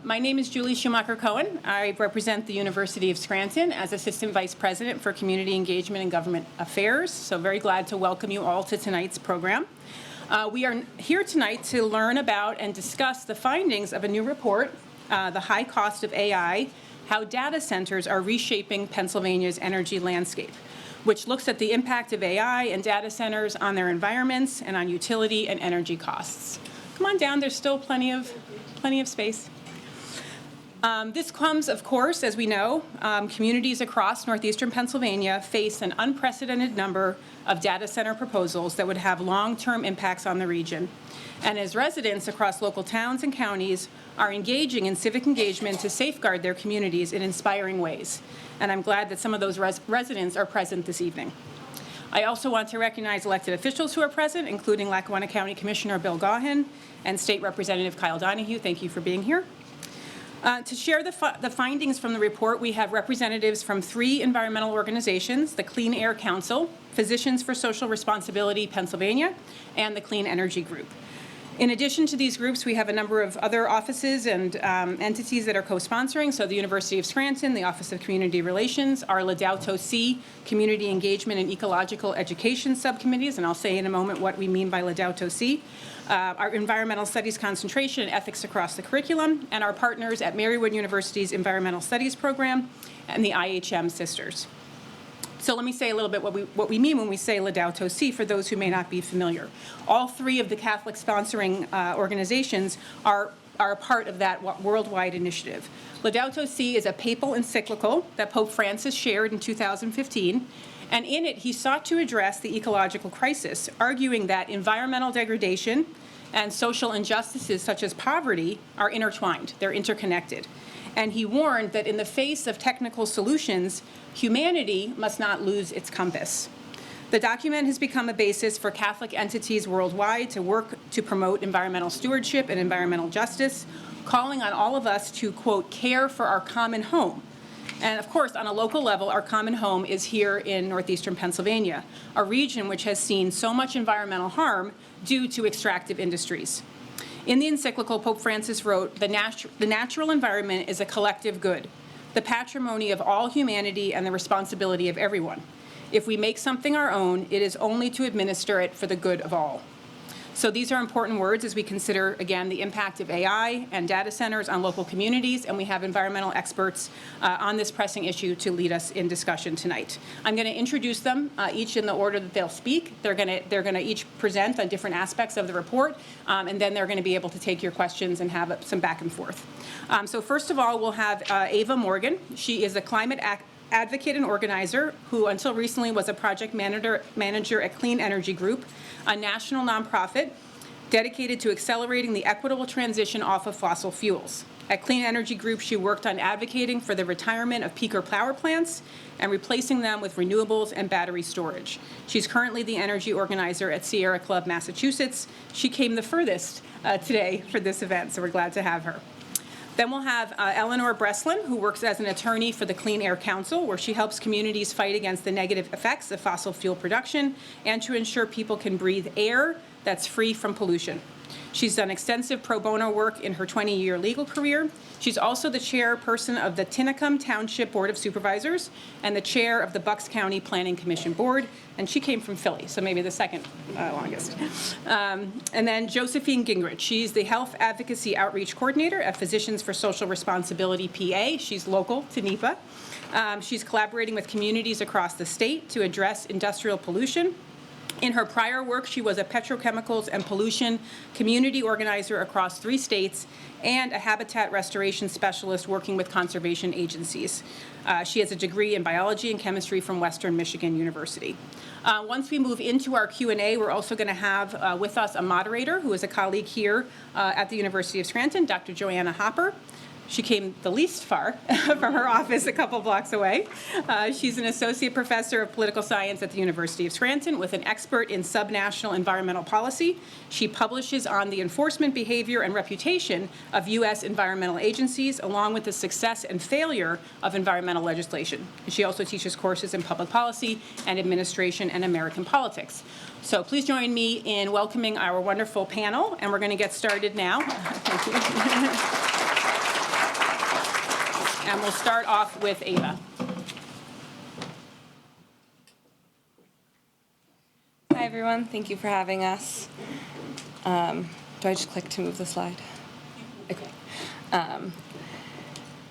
My name is Julie Schumacher-Cohen. I represent the University of Scranton as Assistant Vice President for Community Engagement and Government Affairs, so very glad to welcome you all to tonight's program. We are here tonight to learn about and discuss the findings of a new report, The High Cost of AI, How Data Centers Are Reshaping Pennsylvania's Energy Landscape, which looks at the impact of AI and data centers on their environments and on utility and energy costs. Come on down, there's still plenty of space. This comes, of course, as we know, communities across northeastern Pennsylvania face an unprecedented number of data center proposals that would have long-term impacts on the region. And as residents across local towns and counties are engaging in civic engagement to safeguard their communities in inspiring ways. And I'm glad that some of those residents are present this evening. I also want to recognize elected officials who are present, including Lackawanna County Commissioner Bill Gaughan and State Representative Kyle Donahue. Thank you for being here. To share the findings from the report, we have representatives from 3 environmental organizations, the Clean Air Council, Physicians for Social Responsibility Pennsylvania, and the Clean Energy Group. In addition to these groups, we have a number of other offices and entities that are co-sponsoring, so the University of Scranton, the Office of Community Relations, our Ladauto C Community Engagement and Ecological Education subcommittees, and I'll say in a moment what we mean by Ladauto C, our Environmental Studies concentration and ethics across the curriculum, and our partners at Marywood University's Environmental Studies program and the IHM Sisters. So let me say a little bit what we mean when we say Ladauto Si for those who may not be familiar. All 3 of the Catholic sponsoring organizations are a part of that worldwide initiative. Ladauto Si is a papal encyclical that Pope Francis shared in 2015, and in it he sought to address the ecological crisis, arguing that environmental degradation and social injustices such as poverty are intertwined, they're interconnected. And he warned that in the face of technical solutions, humanity must not lose its compass. The document has become a basis for Catholic entities worldwide to work to promote environmental stewardship and environmental justice, calling on all of us to, quote, care for our common home. And of course, on a local level, our common home is here in northeastern Pennsylvania, a region which has seen so much environmental harm due to extractive industries. In the encyclical, Pope Francis wrote, the natural environment is a collective good, the patrimony of all humanity and the responsibility of everyone. If we make something our own, it is only to administer it for the good of all. So these are important words as we consider, again, the impact of AI and data centers on local communities, and we have environmental experts on this pressing issue to lead us in discussion tonight. I'm going to introduce them each in the order that they'll speak. They're going to each present on different aspects of the report, and then they're going to be able to take your questions and have some back and forth. So first of all, we'll have Eva Morgan. She is a climate advocate and organizer who until recently was a project manager at Clean Energy Group, a national nonprofit dedicated to accelerating the equitable transition off of fossil fuels. At Clean Energy Group, she worked on advocating for the retirement of peaker power plants and replacing them with renewables and battery storage. She's currently the energy organizer at Sierra Club, Massachusetts. She came the furthest today for this event, so we're glad to have her. Then we'll have Eleanor Breslin, who works as an attorney for the Clean Air Council, where she helps communities fight against the negative effects of fossil fuel production and to ensure people can breathe air that's free from pollution. She's done extensive pro bono work in her 20-year legal career. She's also the chairperson of the Tinicum Township Board of Supervisors and the chair of the Bucks County Planning Commission Board, and she came from Philly, so maybe the second longest. And then Josephine Gingerich. She's the Health Advocacy Outreach Coordinator at Physicians for Social Responsibility PA. She's local to NEPA. She's collaborating with communities across the state to address industrial pollution. In her prior work, she was a petrochemicals and pollution community organizer across 3 states and a habitat restoration specialist working with conservation agencies. She has a degree in biology and chemistry from Western Michigan University. Once we move into our Q&A, we're also going to have with us a moderator who is a colleague here at the University of Scranton, Dr. Joanna Hopper. She came the least far from her office a couple blocks away. She's an associate professor of political science at the University of Scranton with an expert in subnational environmental policy. She publishes on the enforcement behavior and reputation of U.S. environmental agencies, along with the success and failure of environmental legislation. She also teaches courses in public policy and administration and American politics. So please join me in welcoming our wonderful panel, and we're going to get started now. Thank you. And we'll start off with Eva. Hi, everyone. Thank you for having us. Do I just click to move the slide? Okay.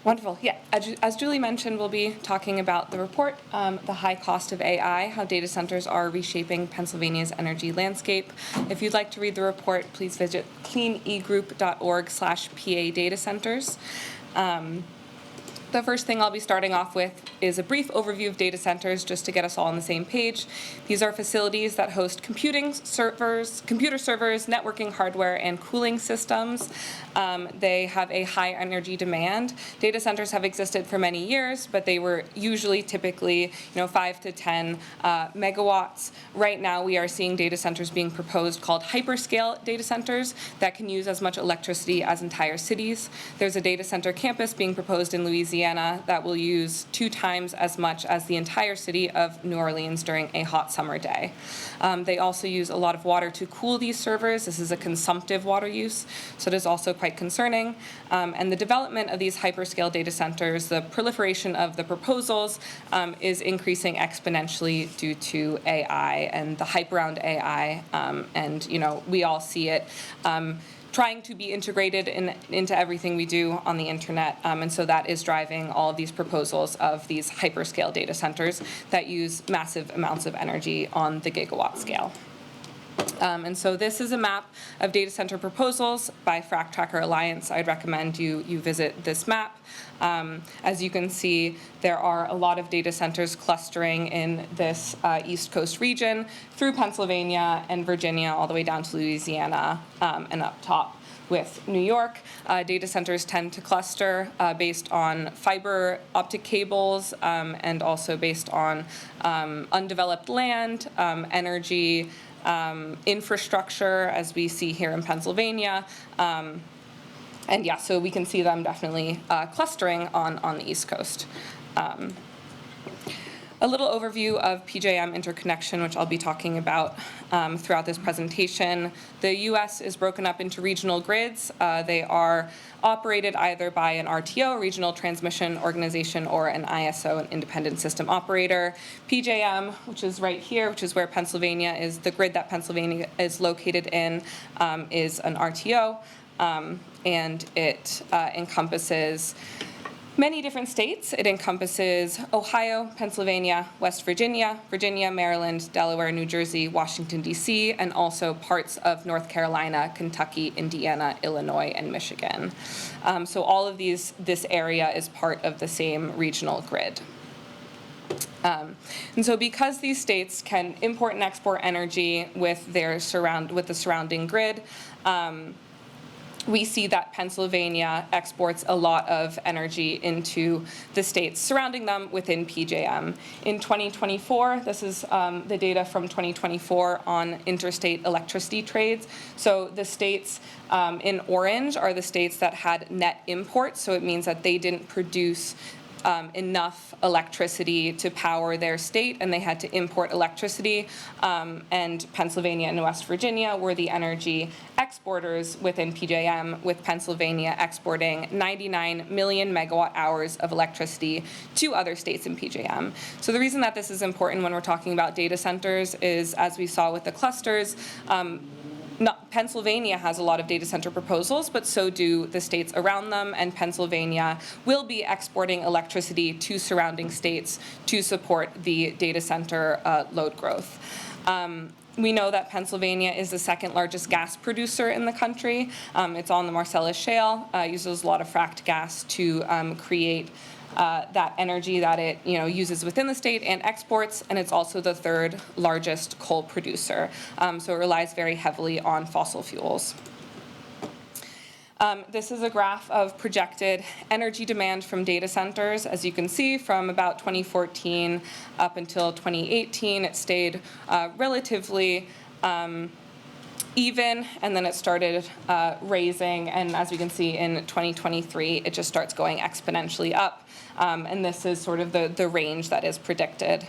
Wonderful. Yeah, as Julie mentioned, we'll be talking about the report, The High Cost of AI, How Data Centers Are Reshaping Pennsylvania's Energy Landscape. If you'd like to read the report, please visit cleanegroup.org/PA data centers. The first thing I'll be starting off with is a brief overview of data centers, just to get us all on the same page. These are facilities that host computer servers, networking hardware, and cooling systems. They have a high energy demand. Data centers have existed for many years, but they were typically 5 to 10 megawatts. Right now, we are seeing data centers being proposed called hyperscale data centers that can use as much electricity as entire cities. There's a data center campus being proposed in Louisiana that will use 2 times as much as the entire city of New Orleans during a hot summer day. They also use a lot of water to cool these servers. This is a consumptive water use, so it is also quite concerning. And the development of these hyperscale data centers, the proliferation of the proposals is increasing exponentially due to AI and the hype around AI. And we all see it trying to be integrated into everything we do on the internet. And so that is driving all of these proposals of these hyperscale data centers that use massive amounts of energy on the gigawatt scale. And so this is a map of data center proposals by Frac Tracker Alliance. I'd recommend you visit this map. As you can see, there are a lot of data centers clustering in this East Coast region through Pennsylvania and Virginia all the way down to Louisiana and up top with New York. Data centers tend to cluster based on fiber optic cables and also based on undeveloped land, energy, infrastructure, as we see here in Pennsylvania. And yeah, so we can see them definitely clustering on the East Coast. A little overview of PJM interconnection, which I'll be talking about throughout this presentation. The U.S. is broken up into regional grids. They are operated either by an RTO, Regional Transmission Organization, or an ISO, an Independent System Operator. PJM, which is right here, which is where Pennsylvania is, the grid that Pennsylvania is located in, is an RTO, and it encompasses many different states. It encompasses Ohio, Pennsylvania, West Virginia, Maryland, Delaware, New Jersey, Washington, D.C., and also parts of North Carolina, Kentucky, Indiana, Illinois, and Michigan. So all of this area is part of the same regional grid. And so because these states can import and export energy with the surrounding grid, we see that Pennsylvania exports a lot of energy into the states surrounding them within PJM. In 2024, this is the data from 2024 on interstate electricity trades. So the states in orange are the states that had net imports, so it means that they didn't produce enough electricity to power their state, and they had to import electricity. And Pennsylvania and West Virginia were the energy exporters within PJM, with Pennsylvania exporting 99 million megawatt hours of electricity to other states in PJM. So the reason that this is important when we're talking about data centers is, as we saw with the clusters, Pennsylvania has a lot of data center proposals, but so do the states around them, and Pennsylvania will be exporting electricity to surrounding states to support the data center load growth. We know that Pennsylvania is the second largest gas producer in the country. It's on the Marcellus Shale, uses a lot of fracked gas to create that energy that it uses within the state and exports, and it's also the third largest coal producer. So it relies very heavily on fossil fuels. This is a graph of projected energy demand from data centers. As you can see, from about 2014 up until 2018, it stayed relatively even, and then it started raising, and as we can see in 2023, it just starts going exponentially up. And this is sort of the range that is predicted.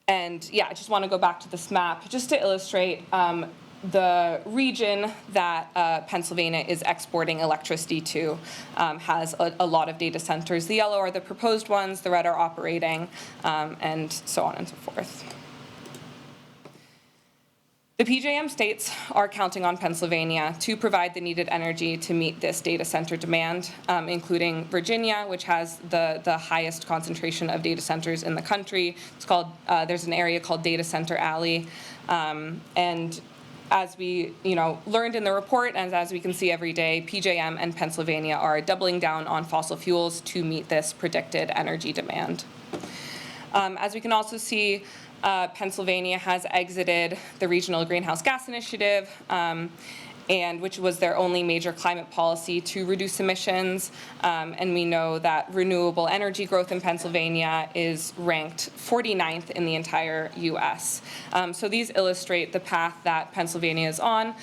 And yeah, I just want to go back to this map just to illustrate the region that Pennsylvania is exporting electricity to has a lot of data centers. The yellow are the proposed ones, the red are operating, and so on and so forth. The PJM states are counting on Pennsylvania to provide the needed energy to meet this data center demand, including Virginia, which has the highest concentration of data centers in the country. It's called, there's an area called Data Center Alley, and as we learned in the report, and as we can see every day, PJM and Pennsylvania are doubling down on fossil fuels to meet this predicted energy demand. As we can also see, Pennsylvania has exited the Regional Greenhouse Gas Initiative, and which was their only major climate policy to reduce emissions. And we know that renewable energy growth in Pennsylvania is ranked 49th in the entire US. So these illustrate the path that Pennsylvania is on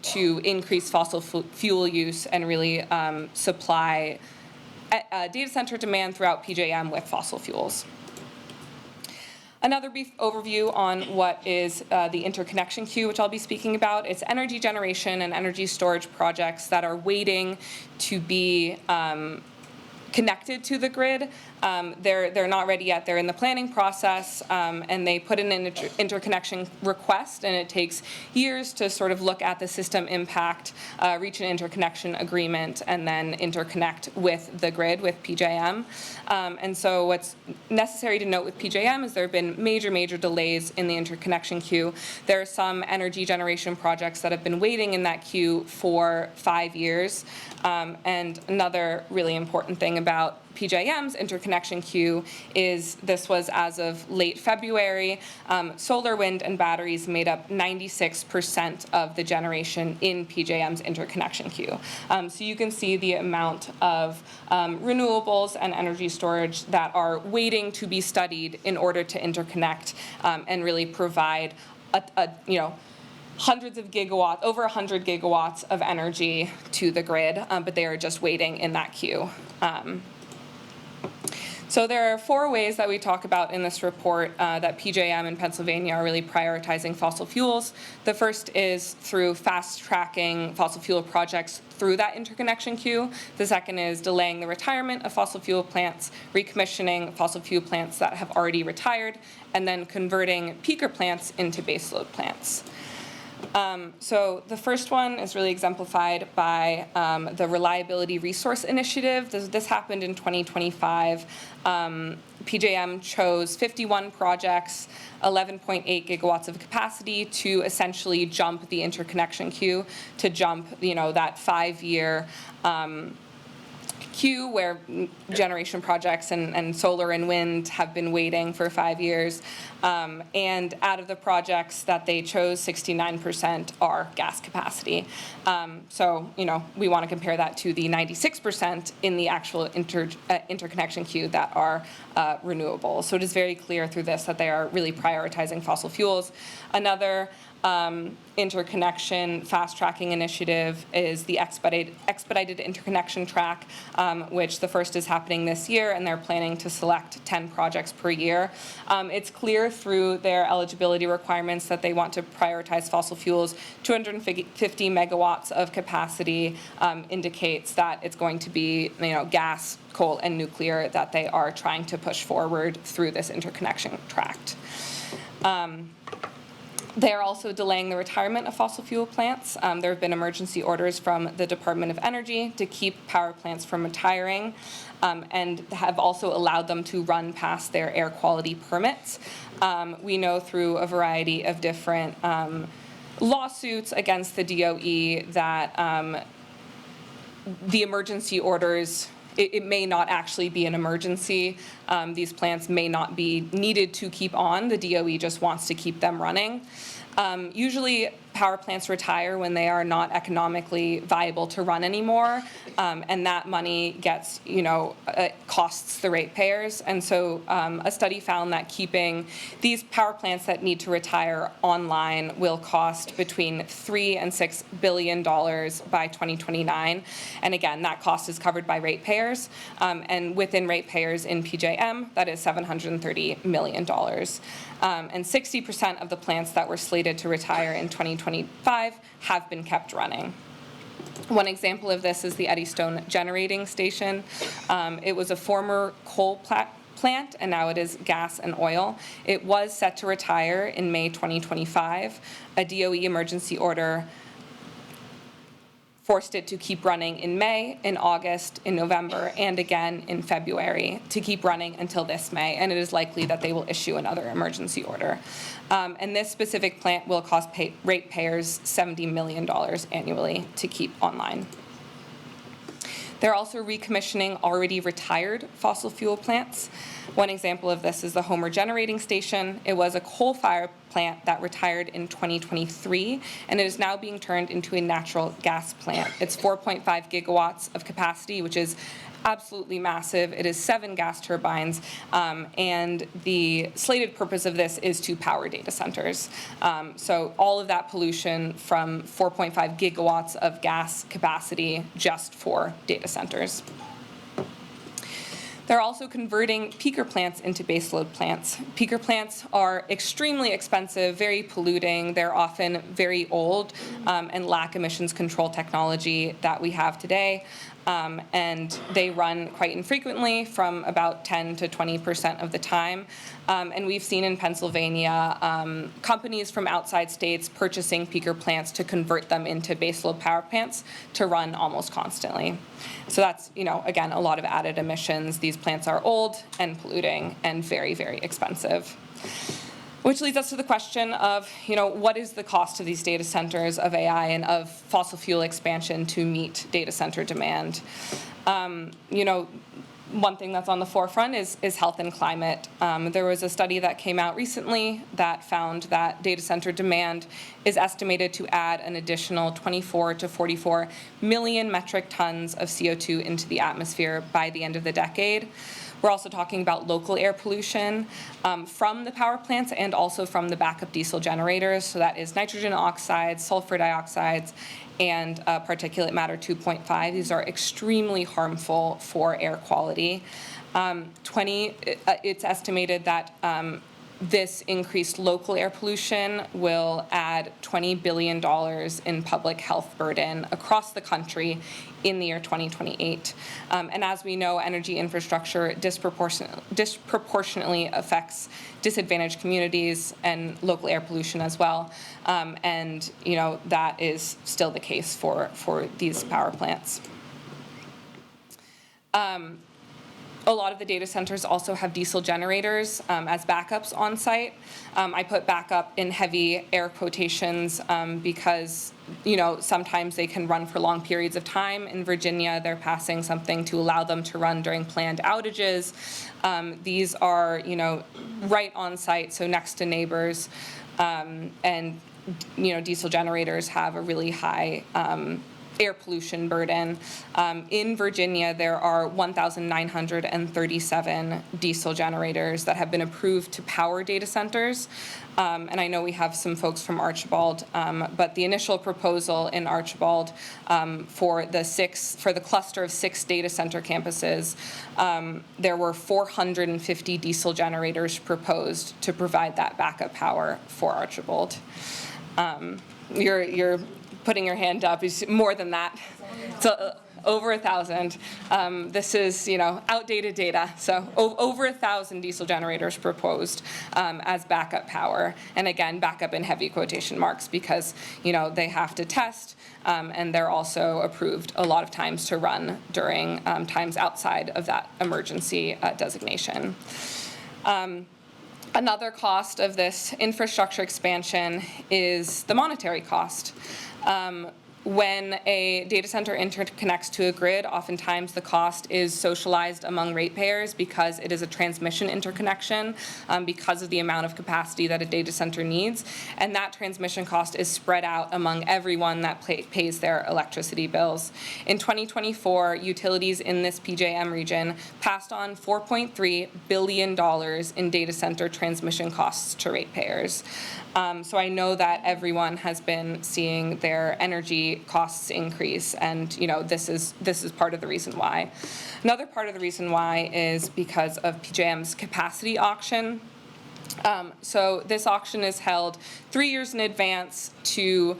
to increase fossil fuel use and really supply data center demand throughout PJM with fossil fuels. Another brief overview on what is the interconnection queue, which I'll be speaking about. It's energy generation and energy storage projects that are waiting to be connected to the grid. They're not ready yet. They're in the planning process, and they put in an interconnection request, and it takes years to sort of look at the system impact, reach an interconnection agreement, and then interconnect with the grid, with PJM. And so what's necessary to note with PJM is there have been major delays in the interconnection queue. There are some energy generation projects that have been waiting in that queue for 5 years. And another really important thing about PJM's interconnection queue is this was as of late February. Solar, wind, and batteries made up 96% of the generation in PJM's interconnection queue. So you can see the amount of renewables and energy storage that are waiting to be studied in order to interconnect and really provide hundreds of gigawatts, over 100 gigawatts of energy to the grid, but they are just waiting in that queue. So there are 4 ways that we talk about in this report that PJM and Pennsylvania are really prioritizing fossil fuels. The first is through fast-tracking fossil fuel projects through that interconnection queue. The second is delaying the retirement of fossil fuel plants, recommissioning fossil fuel plants that have already retired, and then converting peaker plants into baseload plants. So the first one is really exemplified by the Reliability Resource Initiative. This happened in 2025. PJM chose 51 projects, 11.8 gigawatts of capacity to essentially jump the interconnection queue, to jump that 5-year queue where generation projects and solar and wind have been waiting for 5 years. And out of the projects that they chose, 69% are gas capacity. So, we want to compare that to the 96% in the actual interconnection queue that are renewable. So it is very clear through this that they are really prioritizing fossil fuels. Another interconnection fast-tracking initiative is the expedited interconnection track, which the first is happening this year, and they're planning to select 10 projects per year. It's clear through their eligibility requirements that they want to prioritize fossil fuels. 250 megawatts of capacity indicates that it's going to be gas, coal, and nuclear that they are trying to push forward through this interconnection tract. They are also delaying the retirement of fossil fuel plants. There have been emergency orders from the Department of Energy to keep power plants from retiring, and have also allowed them to run past their air quality permits. We know through a variety of different lawsuits against the DOE that the emergency orders, it may not actually be an emergency. These plants may not be needed to keep on. The DOE just wants to keep them running. Usually power plants retire when they are not economically viable to run anymore, and that money gets, costs the ratepayers. And so a study found that keeping these power plants that need to retire online will cost between $3 and $6 billion by 2029. And again, that cost is covered by ratepayers, and within ratepayers in PJM, that is $730 million. And 60% of the plants that were slated to retire in 2029 2025 have been kept running. One example of this is the Eddystone Generating Station. It was a former coal plant, and now it is gas and oil. It was set to retire in May 2025. A DOE emergency order forced it to keep running in May, in August, in November, and again in February to keep running until this May, and it is likely that they will issue another emergency order. And this specific plant will cost ratepayers $70 million annually to keep online. They're also recommissioning already retired fossil fuel plants. One example of this is the Homer Generating Station. It was a coal-fired plant that retired in 2023, and it is now being turned into a natural gas plant. It's 4.5 gigawatts of capacity, which is absolutely massive. It is 7 gas turbines, and the slated purpose of this is to power data centers. So all of that pollution from 4.5 gigawatts of gas capacity just for data centers. They're also converting peaker plants into baseload plants. Peaker plants are extremely expensive, very polluting. They're often very old and lack emissions control technology that we have today. And they run quite infrequently, from about 10 to 20% of the time. And we've seen in Pennsylvania companies from outside states purchasing peaker plants to convert them into baseload power plants to run almost constantly. So that's, again, a lot of added emissions. These plants are old and polluting and very, very expensive. Which leads us to the question of, what is the cost of these data centers, of AI, and of fossil fuel expansion to meet data center demand? One thing that's on the forefront is health and climate. There was a study that came out recently that found that data center demand is estimated to add an additional 24 to 44 million metric tons of CO2 into the atmosphere by the end of the decade. We're also talking about local air pollution from the power plants and also from the backup diesel generators. So that is nitrogen oxides, sulfur dioxides, and particulate matter 2.5. These are extremely harmful for air quality. It's estimated that this increased local air pollution will add $20 billion in public health burden across the country in the year 2028. And as we know, energy infrastructure disproportionately affects disadvantaged communities and local air pollution as well. And that is still the case for these power plants. A lot of the data centers also have diesel generators as backups on site. I put backup in heavy air quotations because sometimes they can run for long periods of time. In Virginia, they're passing something to allow them to run during planned outages. These are right on site, so next to neighbors, and diesel generators have a really high air pollution burden. In Virginia, there are 1,937 diesel generators that have been approved to power data centers. And I know we have some folks from Archibald, but the initial proposal in Archibald for the cluster of 6 data center campuses, there were 450 diesel generators proposed to provide that backup power for Archibald. You're putting your hand up, is more than that. So over 1,000. This is, outdated data. So over 1,000 diesel generators proposed as backup power. And again, backup in heavy quotation marks because, they have to test and they're also approved a lot of times to run during times outside of that emergency designation. Another cost of this infrastructure expansion is the monetary cost. When a data center interconnects to a grid, oftentimes the cost is socialized among ratepayers because it is a transmission interconnection because of the amount of capacity that a data center needs. And that transmission cost is spread out among everyone that pays their electricity bills. In 2024, utilities in this PJM region passed on $4.3 billion in data center transmission costs to ratepayers. So I know that everyone has been seeing their energy costs increase, and this is part of the reason why. Another part of the reason why is because of PJM's capacity auction. So this auction is held 3 years in advance to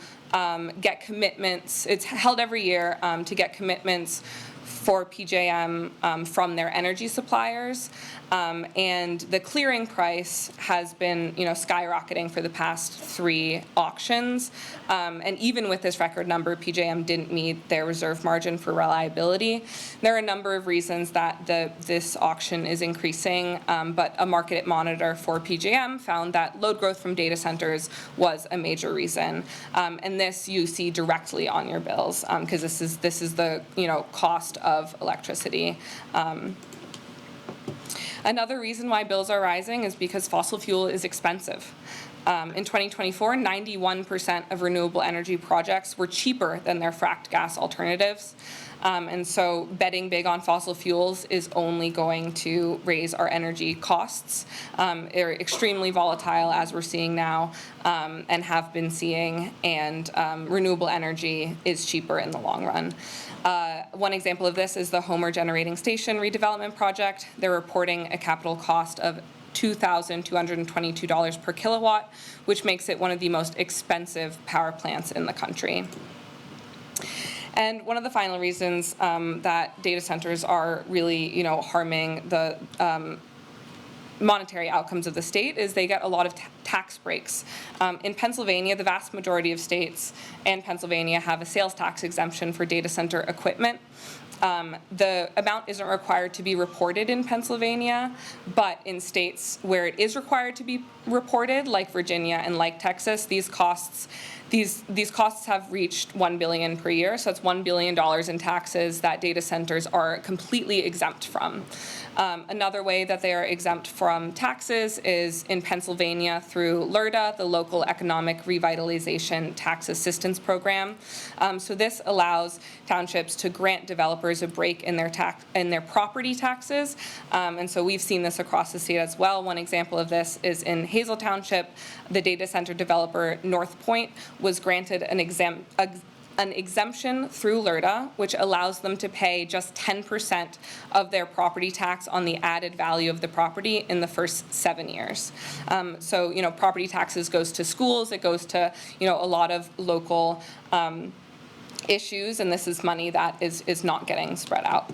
get commitments. It's held every year to get commitments for PJM from their energy suppliers, and the clearing price has been, skyrocketing for the past 3 auctions. And even with this record number, PJM didn't meet their reserve margin for reliability. There are a number of reasons that this auction is increasing, but a market monitor for PJM found that load growth from data centers was a major reason. And this you see directly on your bills, because this is the cost of electricity. Another reason why bills are rising is because fossil fuel is expensive. In 2024, 91% of renewable energy projects were cheaper than their fracked gas alternatives. And so betting big on fossil fuels is only going to raise our energy costs. They're extremely volatile, as we're seeing now, and have been seeing, and renewable energy is cheaper in the long run. One example of this is the Homer Generating Station redevelopment project. They're reporting a capital cost of $2,222 per kilowatt, which makes it one of the most expensive power plants in the country. And one of the final reasons that data centers are really, harming the monetary outcomes of the state is they get a lot of tax breaks. In Pennsylvania, the vast majority of states and Pennsylvania have a sales tax exemption for data center equipment. The amount isn't required to be reported in Pennsylvania, but in states where it is required to be reported, like Virginia and like Texas, these costs have reached $1 billion per year. So it's $1 billion in taxes that data centers are completely exempt from. Another way that they are exempt from taxes is in Pennsylvania through LRTA, the Local Economic Revitalization Tax Assistance Program. So this allows townships to grant developers a break in their property taxes. And so we've seen this across the state as well. One example of this is in Hazel Township. The data center developer North Point was granted an exemption through LRTA, which allows them to pay just 10% of their property tax on the added value of the property in the first 7 years. So, property taxes goes to schools, it goes to, a lot of local issues, and this is money that is not getting spread out.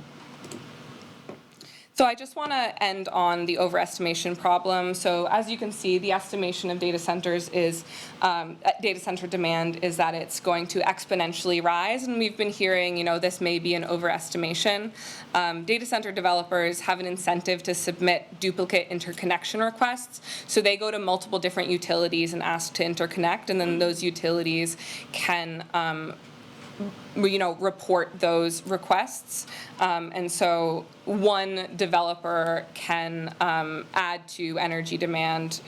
So I just want to end on the overestimation problem. So as you can see, the estimation of data centers is, data center demand is that it's going to exponentially rise. And we've been hearing, this may be an overestimation. Data center developers have an incentive to submit duplicate interconnection requests. So they go to multiple different utilities and ask to interconnect, and then those utilities can report those requests. And so one developer can add to energy demand,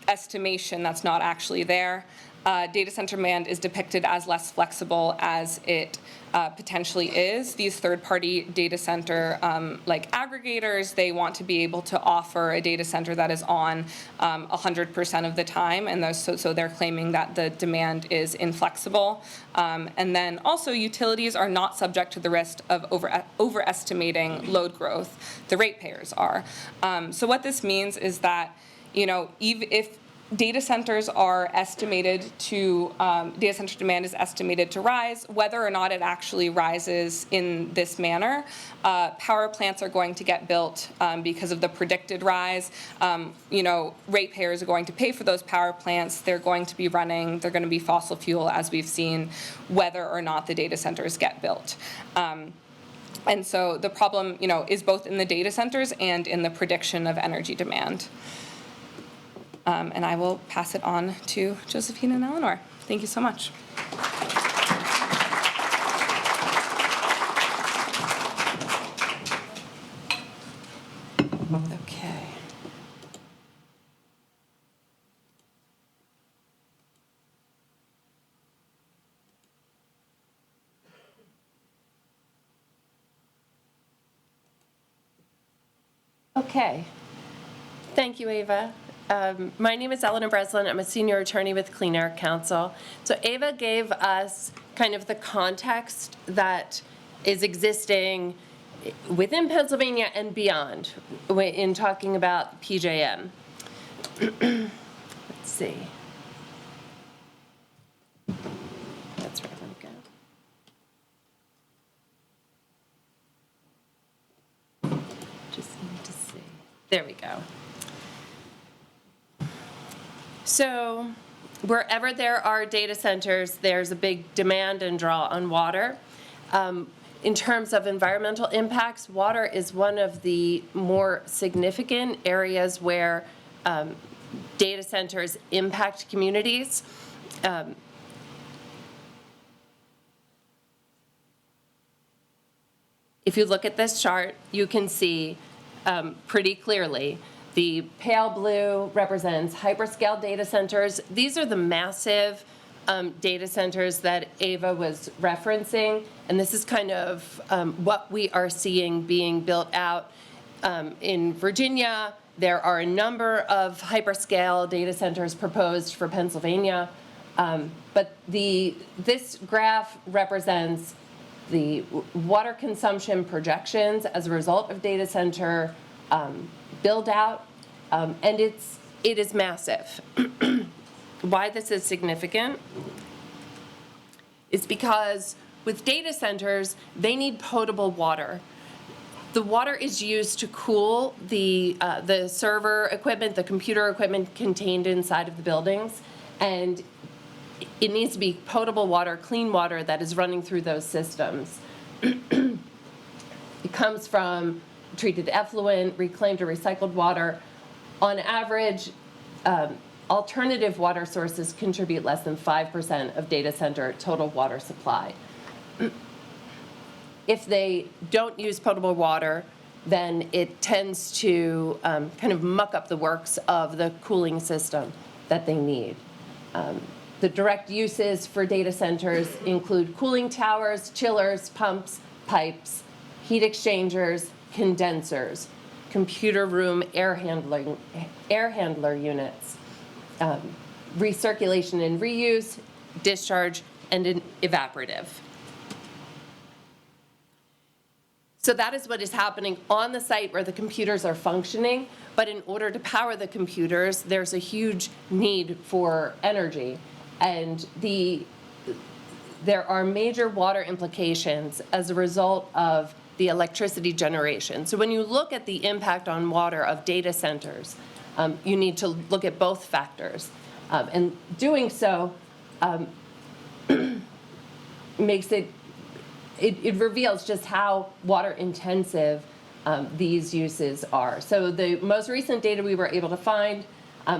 estimation that's not actually there. Data center demand is depicted as less flexible as it potentially is. These third-party data center like aggregators, they want to be able to offer a data center that is on 100% of the time, and so they're claiming that the demand is inflexible. And then also utilities are not subject to the risk of overestimating load growth. The ratepayers are. So what this means is that even if data centers are estimated to, data center demand is estimated to rise, whether or not it actually rises in this manner, power plants are going to get built because of the predicted rise. Ratepayers are going to pay for those power plants. They're going to be running, they're going to be fossil fuel, as we've seen, whether or not the data centers get built. And so the problem, is both in the data centers and in the prediction of energy demand. And I will pass it on to Josephine and Eleanor. Thank you so much. Okay. Okay. Thank you, Eva. My name is Eleanor Breslin. I'm a senior attorney with Clean Air Council. So Eva gave us kind of the context that is existing within Pennsylvania and beyond in talking about PJM. Let's see. That's where I want to go. Just need to see. There we go. So wherever there are data centers, there's a big demand and draw on water. In terms of environmental impacts, water is one of the more significant areas where data centers impact communities. If you look at this chart, you can see pretty clearly the pale blue represents hyperscale data centers. These are the massive data centers that Eva was referencing, and this is kind of what we are seeing being built out in Virginia. There are a number of hyperscale data centers proposed for Pennsylvania, but this graph represents the water consumption projections as a result of data center build out, and it is massive. Why this is significant is because with data centers, they need potable water. The water is used to cool the server equipment, the computer equipment contained inside of the buildings, and it needs to be potable water, clean water that is running through those systems. It comes from treated effluent, reclaimed or recycled water. On average, alternative water sources contribute less than 5% of data center total water supply. If they don't use potable water, then it tends to kind of muck up the works of the cooling system that they need. The direct uses for data centers include cooling towers, chillers, pumps, pipes, heat exchangers, condensers, computer room air handler units, recirculation and reuse, discharge, and an evaporative. So that is what is happening on the site where the computers are functioning, but in order to power the computers, there's a huge need for energy. And there are major water implications as a result of the electricity generation. So when you look at the impact on water of data centers, you need to look at both factors. And doing so makes it reveals just how water intensive these uses are. So the most recent data we were able to find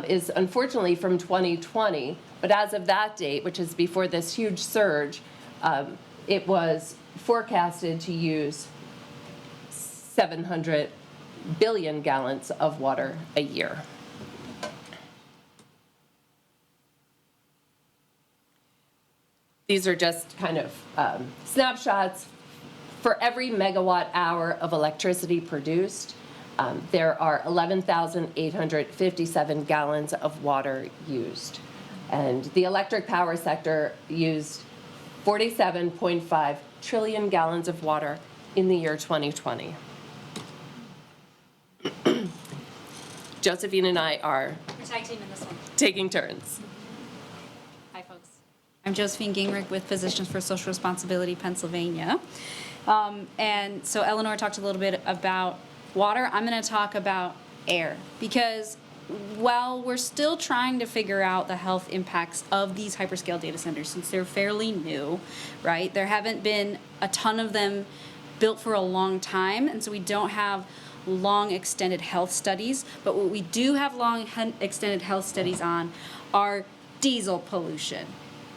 is unfortunately from 2020, but as of that date, which is before this huge surge, it was forecasted to use 700 billion gallons of water a year. These are just kind of snapshots. For every megawatt hour of electricity produced, there are 11,857 gallons of water used. And the electric power sector used 47.5 trillion gallons of water in the year 2020. Josephine and I are tag team in this one. taking turns. Hi, folks. I'm Josephine Gingerich with Physicians for Social Responsibility, Pennsylvania. And so Eleanor talked a little bit about water. I'm going to talk about air, because while we're still trying to figure out the health impacts of these hyperscale data centers, since they're fairly new, right? There haven't been a ton of them built for a long time, and so we don't have long extended health studies. But what we do have long extended health studies on are diesel pollution,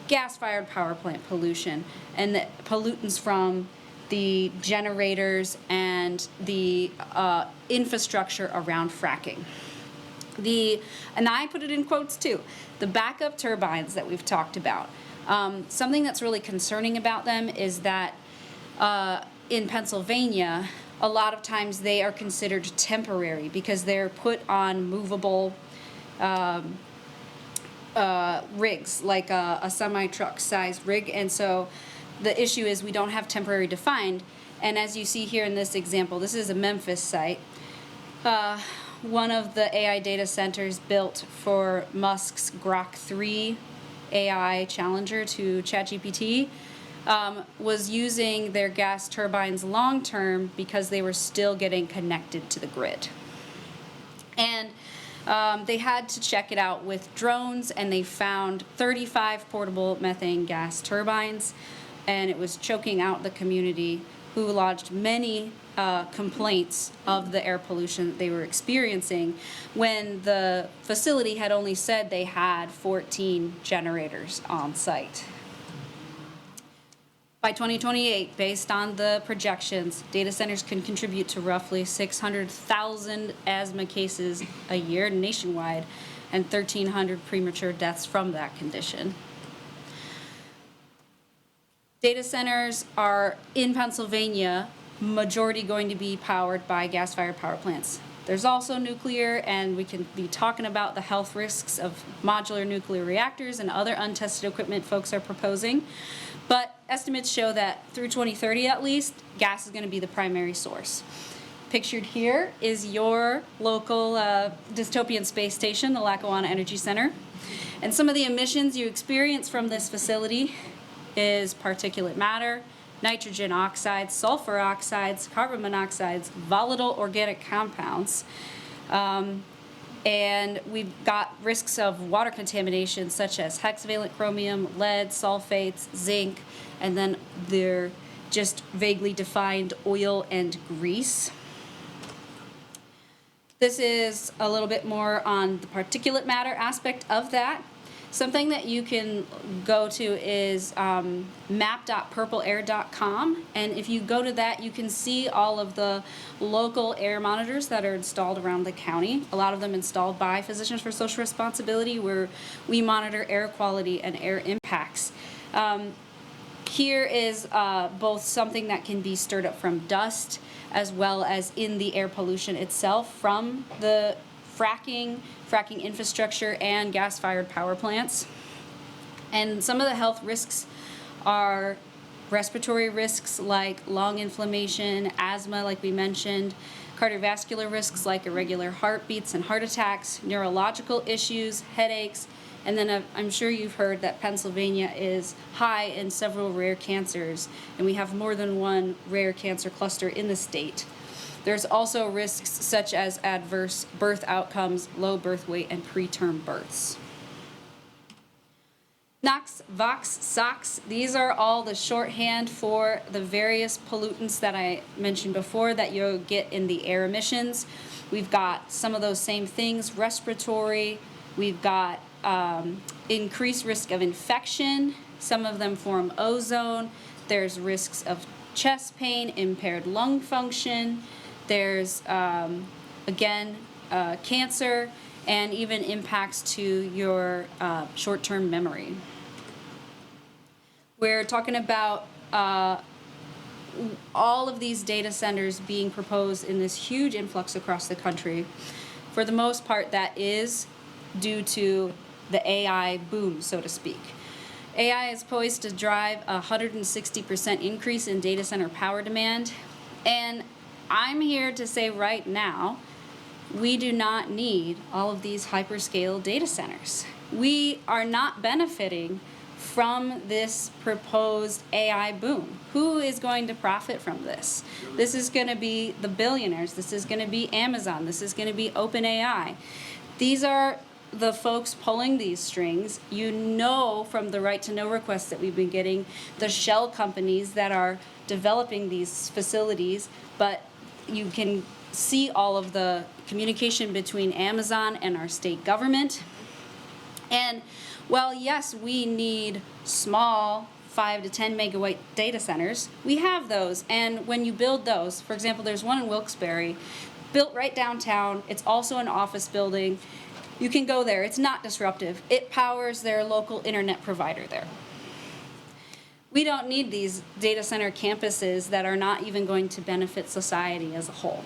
gas-fired power plant pollution, and the pollutants from the generators and the infrastructure around fracking. And I put it in quotes too, the backup turbines that we've talked about. Something that's really concerning about them is that in Pennsylvania, a lot of times they are considered temporary because they're put on movable rigs, like a semi-truck sized rig. And so the issue is we don't have temporary defined. And as you see here in this example, this is a Memphis site. One of the AI data centers built for Musk's Grok 3 AI challenger to ChatGPT was using their gas turbines long-term because they were still getting connected to the grid. And they had to check it out with drones, and they found 35 portable methane gas turbines, and it was choking out the community, who lodged many complaints of the air pollution that they were experiencing when the facility had only said they had 14 generators on site. By 2028, based on the projections, data centers can contribute to roughly 600,000 asthma cases a year nationwide and 1,300 premature deaths from that condition. Data centers are, in Pennsylvania, majority going to be powered by gas-fired power plants. There's also nuclear, and we can be talking about the health risks of modular nuclear reactors and other untested equipment folks are proposing. But estimates show that through 2030 at least, gas is going to be the primary source. Pictured here is your local dystopian space station, the Lackawanna Energy Center. And some of the emissions you experience from this facility is particulate matter, nitrogen oxides, sulfur oxides, carbon monoxides, volatile organic compounds. And we've got risks of water contamination such as hexavalent chromium, lead, sulfates, zinc, and then they're just vaguely defined oil and grease. This is a little bit more on the particulate matter aspect of that. Something that you can go to is map.purpleair.com, and if you go to that, you can see all of the local air monitors that are installed around the county, a lot of them installed by Physicians for Social Responsibility, where we monitor air quality and air impacts. Here is both something that can be stirred up from dust, as well as in the air pollution itself from the fracking infrastructure, and gas-fired power plants. And some of the health risks are respiratory risks like lung inflammation, asthma like we mentioned, cardiovascular risks like irregular heartbeats and heart attacks, neurological issues, headaches, and then I'm sure you've heard that Pennsylvania is high in several rare cancers, and we have more than one rare cancer cluster in the state. There's also risks such as adverse birth outcomes, low birth weight, and preterm births. NOx, VOx, SOx, these are all the shorthand for the various pollutants that I mentioned before that you'll get in the air emissions. We've got some of those same things, respiratory, we've got increased risk of infection, some of them form ozone, there's risks of chest pain, impaired lung function, there's, cancer, and even impacts to your short-term memory. We're talking about all of these data centers being proposed in this huge influx across the country. For the most part, that is due to the AI boom, so to speak. AI is poised to drive a 160% increase in data center power demand, and I'm here to say right now, we do not need all of these hyperscale data centers. We are not benefiting from this proposed AI boom. Who is going to profit from this? This is going to be the billionaires. This is going to be Amazon. This is going to be OpenAI. These are the folks pulling these strings. You know from the right to know requests that we've been getting, the shell companies that are developing these facilities, but you can see all of the communication between Amazon and our state government. And while yes, we need small 5 to 10 megawatt data centers, we have those. And when you build those, for example, there's one in Wilkes-Barre, built right downtown. It's also an office building. You can go there. It's not disruptive. It powers their local internet provider there. We don't need these data center campuses that are not even going to benefit society as a whole.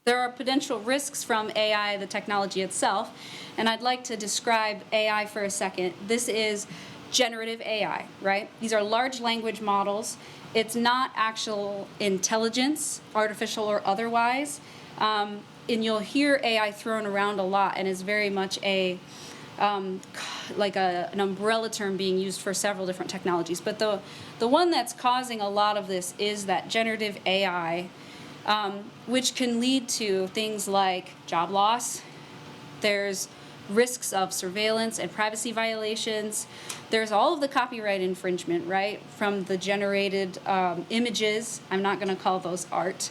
There are potential risks from AI, the technology itself, and I'd like to describe AI for a second. This is generative AI, right? These are large language models. It's not actual intelligence, artificial or otherwise. And you'll hear AI thrown around a lot, and is very much an umbrella term being used for several different technologies. But the one that's causing a lot of this is that generative AI, which can lead to things like job loss. There's risks of surveillance and privacy violations. There's all of the copyright infringement, right, from the generated images. I'm not going to call those art.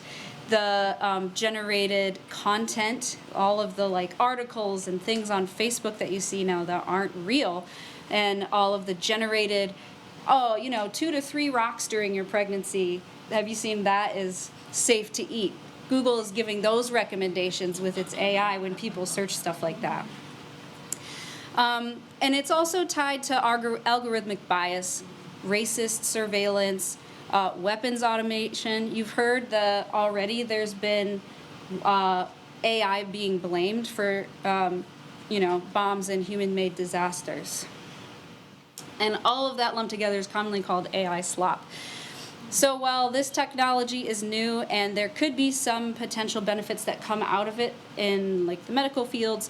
The generated content, all of the like articles and things on Facebook that you see now that aren't real, and all of the generated, 2 to 3 rocks during your pregnancy. Have you seen that is safe to eat? Google is giving those recommendations with its AI when people search stuff like that. And it's also tied to algorithmic bias, racist surveillance, weapons automation. You've heard already there's been AI being blamed for, bombs and human-made disasters. And all of that lumped together is commonly called AI slop. So while this technology is new and there could be some potential benefits that come out of it in like the medical fields,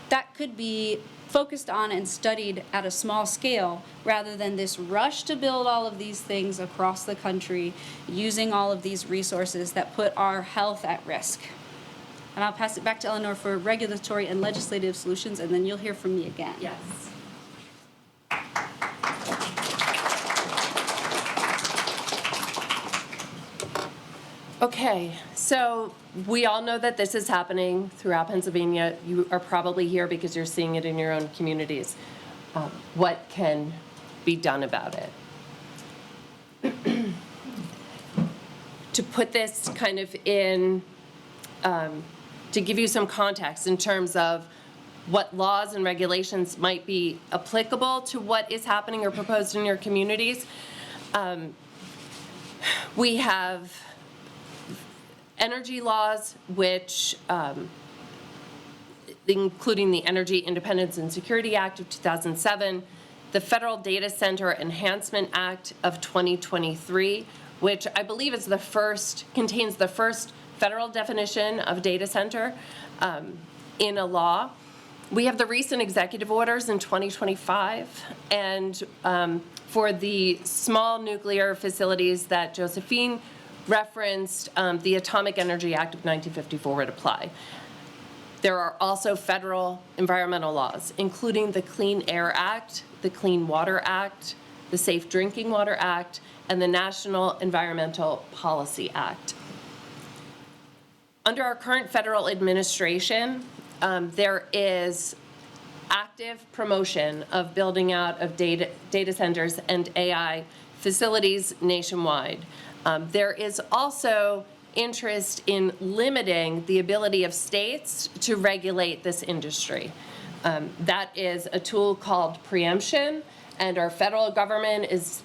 that could be focused on and studied at a small scale rather than this rush to build all of these things across the country using all of these resources that put our health at risk. And I'll pass it back to Eleanor for regulatory and legislative solutions, and then you'll hear from me again. Yes. Okay, so we all know that this is happening throughout Pennsylvania. You are probably here because you're seeing it in your own communities. What can be done about it? To put this kind of in, to give you some context in terms of what laws and regulations might be applicable to what is happening or proposed in your communities, we have energy laws, which, including the Energy Independence and Security Act of 2007, the Federal Data Center Enhancement Act of 2023, which I believe is contains the first federal definition of data center in a law. We have the recent executive orders in 2025, and for the small nuclear facilities that Josephine referenced, the Atomic Energy Act of 1954 would apply. There are also federal environmental laws, including the Clean Air Act, the Clean Water Act, the Safe Drinking Water Act, and the National Environmental Policy Act. Under our current federal administration, there is active promotion of building out of data centers and AI facilities nationwide. There is also interest in limiting the ability of states to regulate this industry. That is a tool called preemption, and our federal government is,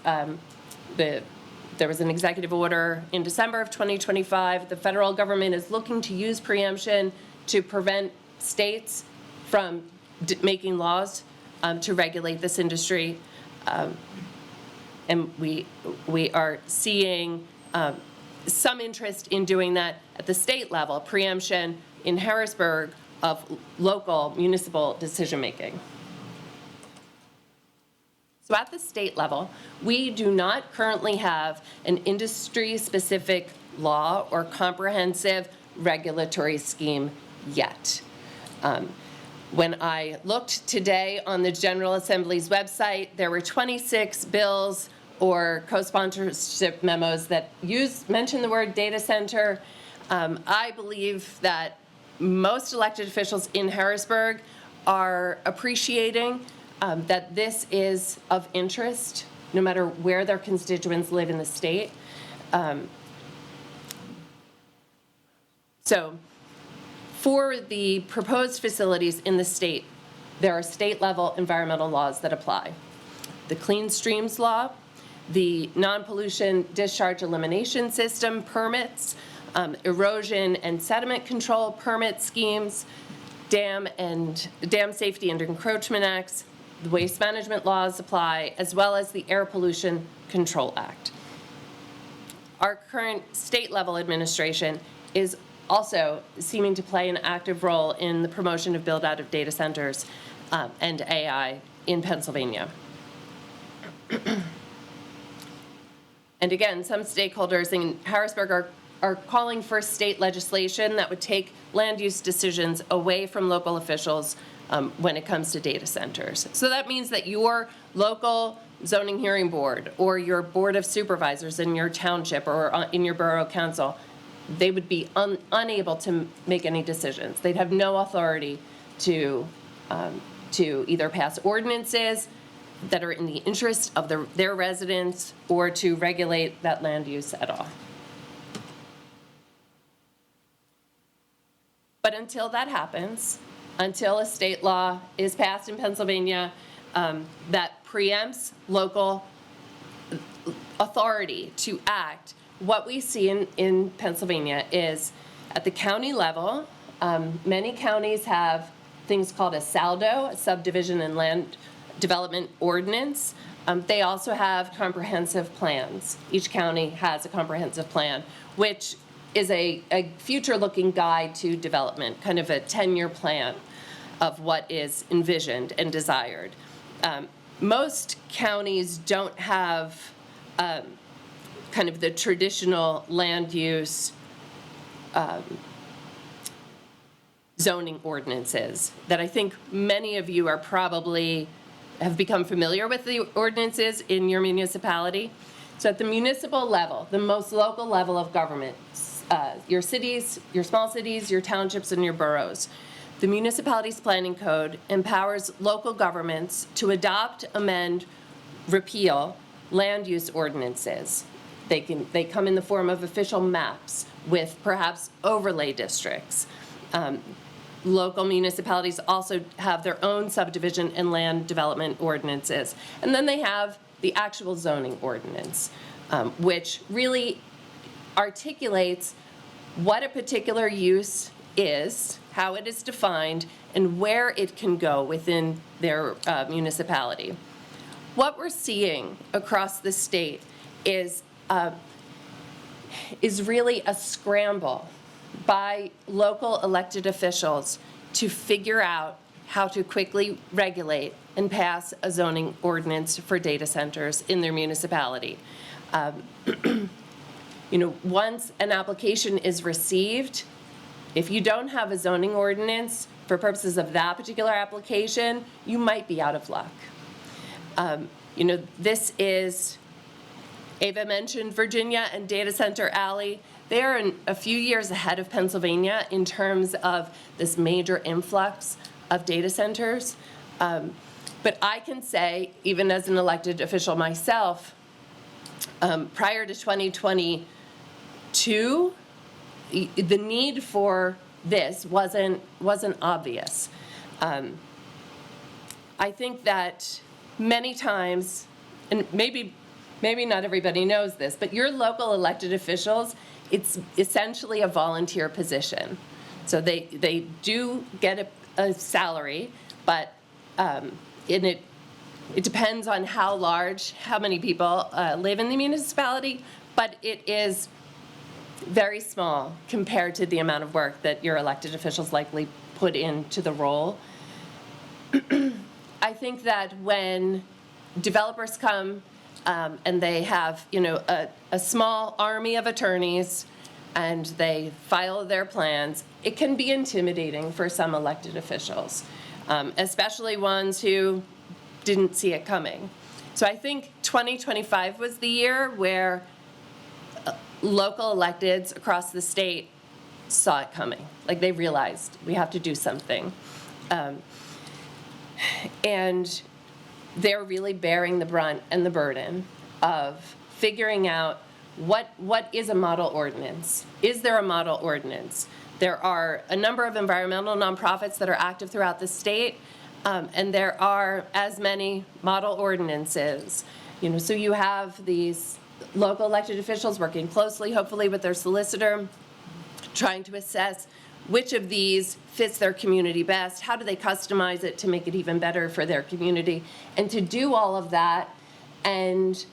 there was an executive order in December of 2025. The federal government is looking to use preemption to prevent states from making laws to regulate this industry. And we are seeing some interest in doing that at the state level, preemption in Harrisburg of local municipal decision-making. So at the state level, we do not currently have an industry-specific law or comprehensive regulatory scheme yet. When I looked today on the General Assembly's website, there were 26 bills or co-sponsorship memos that mention the word data center. I believe that most elected officials in Harrisburg are appreciating that this is of interest, no matter where their constituents live in the state. So for the proposed facilities in the state, there are state-level environmental laws that apply. The Clean Streams Law, the Non-Pollution Discharge Elimination System permits, erosion and sediment control permit schemes, dam safety and encroachment acts, The waste management laws apply, as well as the Air Pollution Control Act. Our current state-level administration is also seeming to play an active role in the promotion of build-out of data centers and AI in Pennsylvania. And again, some stakeholders in Harrisburg are calling for state legislation that would take land use decisions away from local officials when it comes to data centers. So that means that your local zoning hearing board or your board of supervisors in your township or in your borough council, they would be unable to make any decisions. They'd have no authority to either pass ordinances that are in the interest of their residents or to regulate that land use at all. But until that happens, until a state law is passed in Pennsylvania that preempts local authority to act, what we see in Pennsylvania is at the county level, many counties have things called a SALDO, a subdivision and land development ordinance. They also have comprehensive plans. Each county has a comprehensive plan, which is a future-looking guide to development, kind of a 10-year plan of what is envisioned and desired. Most counties don't have kind of the traditional land use zoning ordinances that I think many of you are probably have become familiar with the ordinances in your municipality. So at the municipal level, the most local level of government, your cities, your small cities, your townships, and your boroughs, the municipality's planning code empowers local governments to adopt, amend, repeal land use ordinances. They come in the form of official maps with perhaps overlay districts. Local municipalities also have their own subdivision and land development ordinances. And then they have the actual zoning ordinance, which really articulates what a particular use is, how it is defined, and where it can go within their municipality. What we're seeing across the state is really a scramble by local elected officials to figure out how to quickly regulate and pass a zoning ordinance for data centers in their municipality. Once an application is received, if you don't have a zoning ordinance for purposes of that particular application, you might be out of luck. This is, Eva mentioned Virginia and Data Center Alley. They are a few years ahead of Pennsylvania in terms of this major influx of data centers. But I can say, even as an elected official myself, prior to 2022, the need for this wasn't obvious. I think that many times, and maybe not everybody knows this, but your local elected officials, it's essentially a volunteer position. So they do get a salary, but it depends on how many people live in the municipality, but it is very small compared to the amount of work that your elected officials likely put into the role. I think that when developers come and they have, a small army of attorneys and they file their plans, it can be intimidating for some elected officials, especially ones who didn't see it coming. So I think 2025 was the year where local electeds across the state saw it coming. Like, they realized we have to do something. And they're really bearing the brunt and the burden of figuring out what is a model ordinance. Is there a model ordinance? There are a number of environmental nonprofits that are active throughout the state, and there are as many model ordinances. So you have these local elected officials working closely, hopefully with their solicitor, trying to assess which of these fits their community best, how do they customize it to make it even better for their community, and to do all of that and,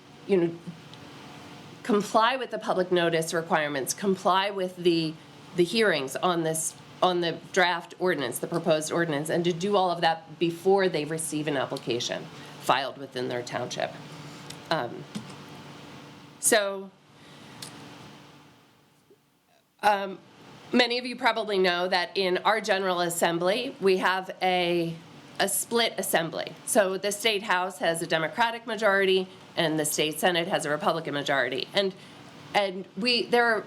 comply with the public notice requirements, comply with the hearings on the draft ordinance, the proposed ordinance, and to do all of that before they receive an application filed within their township. Many of you probably know that in our General Assembly, we have a split assembly. So the State House has a Democratic majority, and the State Senate has a Republican majority. And there are,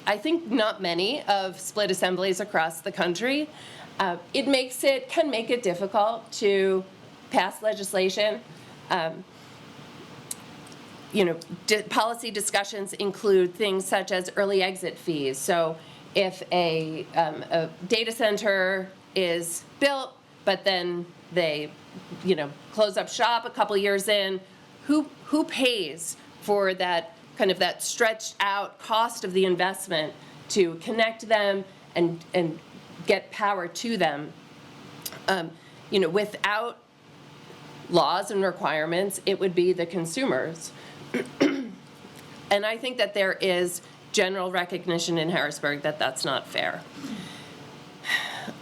I think, not many of split assemblies across the country. It can make it difficult to pass legislation. Policy discussions include things such as early exit fees. So if a data center is built, but then they, close up shop a couple years in, who pays for that kind of that stretched out cost of the investment to connect them and get power to them? Without laws and requirements, it would be the consumers. And I think that there is general recognition in Harrisburg that that's not fair.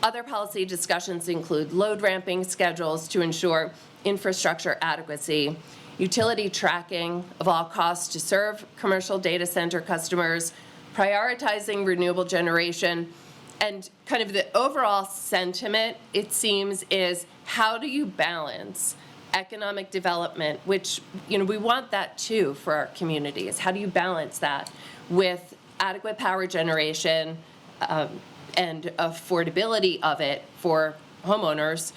Other policy discussions include load ramping schedules to ensure infrastructure adequacy, utility tracking of all costs to serve commercial data center customers, prioritizing renewable generation, and kind of the overall sentiment, it seems, is how do you balance economic development, which, we want that too for our communities. How do you balance that with adequate power generation and affordability of it for homeowners,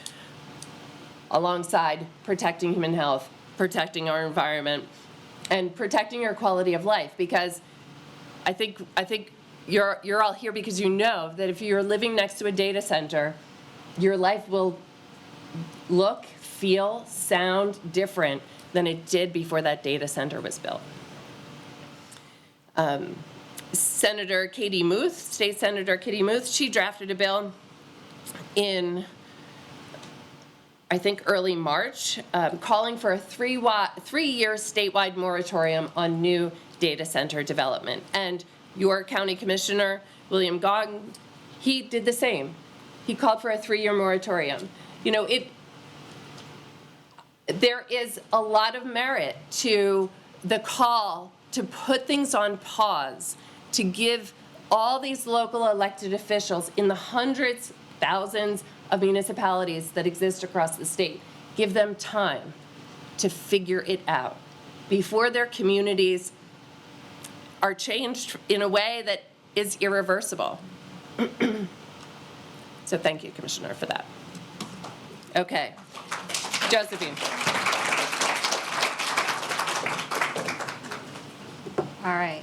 alongside protecting human health, protecting our environment, and protecting your quality of life? Because I think you're all here because you know that if you're living next to a data center, your life will look, feel, sound different than it did before that data center was built. Senator Katie Muth, State Senator Katie Muth, she drafted a bill in, I think, early March, calling for a three-year statewide moratorium on new data center development. And your county commissioner, William Gong, he did the same. He called for a 3-year moratorium. There is a lot of merit to the call to put things on pause, to give all these local elected officials in the hundreds, thousands of municipalities that exist across the state, give them time to figure it out before their communities are changed in a way that is irreversible. So thank you, Commissioner, for that. Okay, Josephine. All right.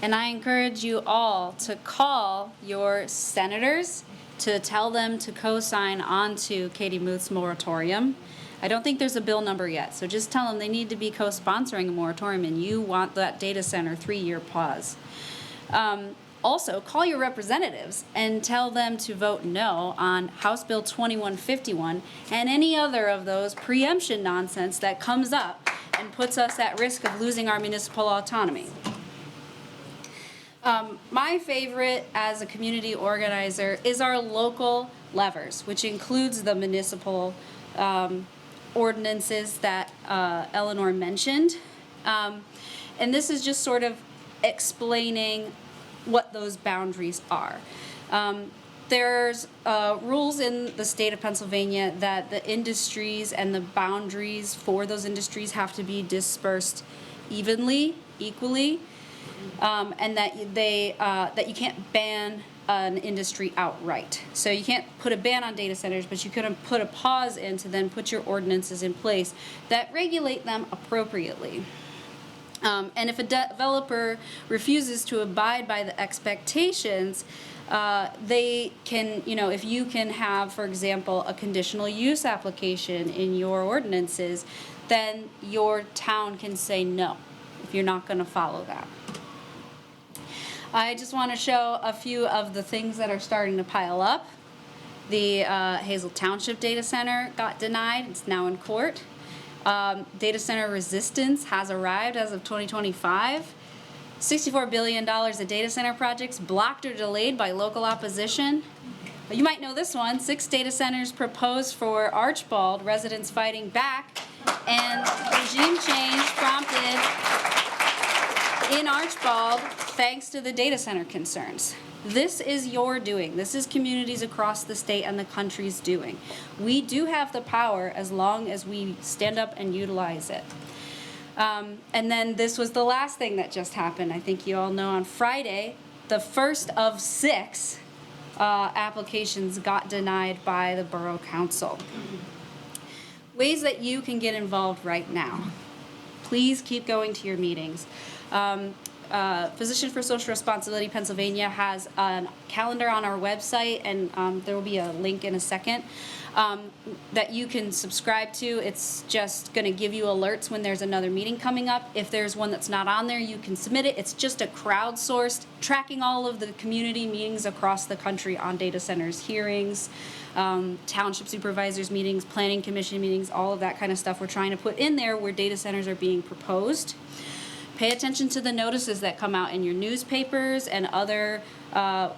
And I encourage you all to call your senators to tell them to co-sign onto Katie Muth's moratorium. I don't think there's a bill number yet, so just tell them they need to be co-sponsoring a moratorium and you want that data center 3-year pause. Also, call your representatives and tell them to vote no on House Bill 2151 and any other of those preemption nonsense that comes up and puts us at risk of losing our municipal autonomy. My favorite as a community organizer is our local levers, which includes the municipal ordinances that Eleanor mentioned. And this is just sort of explaining what those boundaries are. There's rules in the state of Pennsylvania that the industries and the boundaries for those industries have to be dispersed equally, and that you can't ban an industry outright. So you can't put a ban on data centers, but you can put a pause in to then put your ordinances in place that regulate them appropriately. And if a developer refuses to abide by the expectations, they can, if you can have, for example, a conditional use application in your ordinances, then your town can say no if you're not going to follow that. I just want to show a few of the things that are starting to pile up. The Hazel Township Data Center got denied. It's now in court. Data center resistance has arrived as of 2025. $64 billion of data center projects blocked or delayed by local opposition. You might know this one. 6 data centers proposed for Archbald, residents fighting back, and regime change prompted in Archbald thanks to the data center concerns. This is your doing. This is communities across the state and the country's doing. We do have the power as long as we stand up and utilize it. And then this was the last thing that just happened. I think you all know on Friday, the first of 6 applications got denied by the Borough Council. Ways that you can get involved right now. Please keep going to your meetings. Physicians for Social Responsibility Pennsylvania has a calendar on our website, and there will be a link in a second that you can subscribe to. It's just going to give you alerts when there's another meeting coming up. If there's one that's not on there, you can submit it. It's just a crowdsourced, tracking all of the community meetings across the country on data centers, hearings, township supervisors meetings, planning commission meetings, all of that kind of stuff we're trying to put in there where data centers are being proposed. Pay attention to the notices that come out in your newspapers and other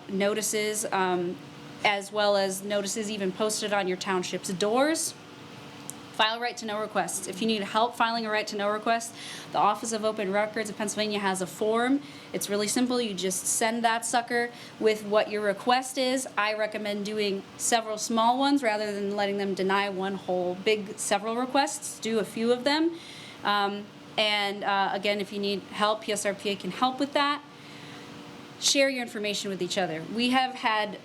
notices, as well as notices even posted on your township's doors. File right to know requests. If you need help filing a right to know request, the Office of Open Records of Pennsylvania has a form. It's really simple. You just send that sucker with what your request is. I recommend doing several small ones rather than letting them deny one whole big several requests. Do a few of them. Again, if you need help, PSRPA can help with that. Share your information with each other. We have had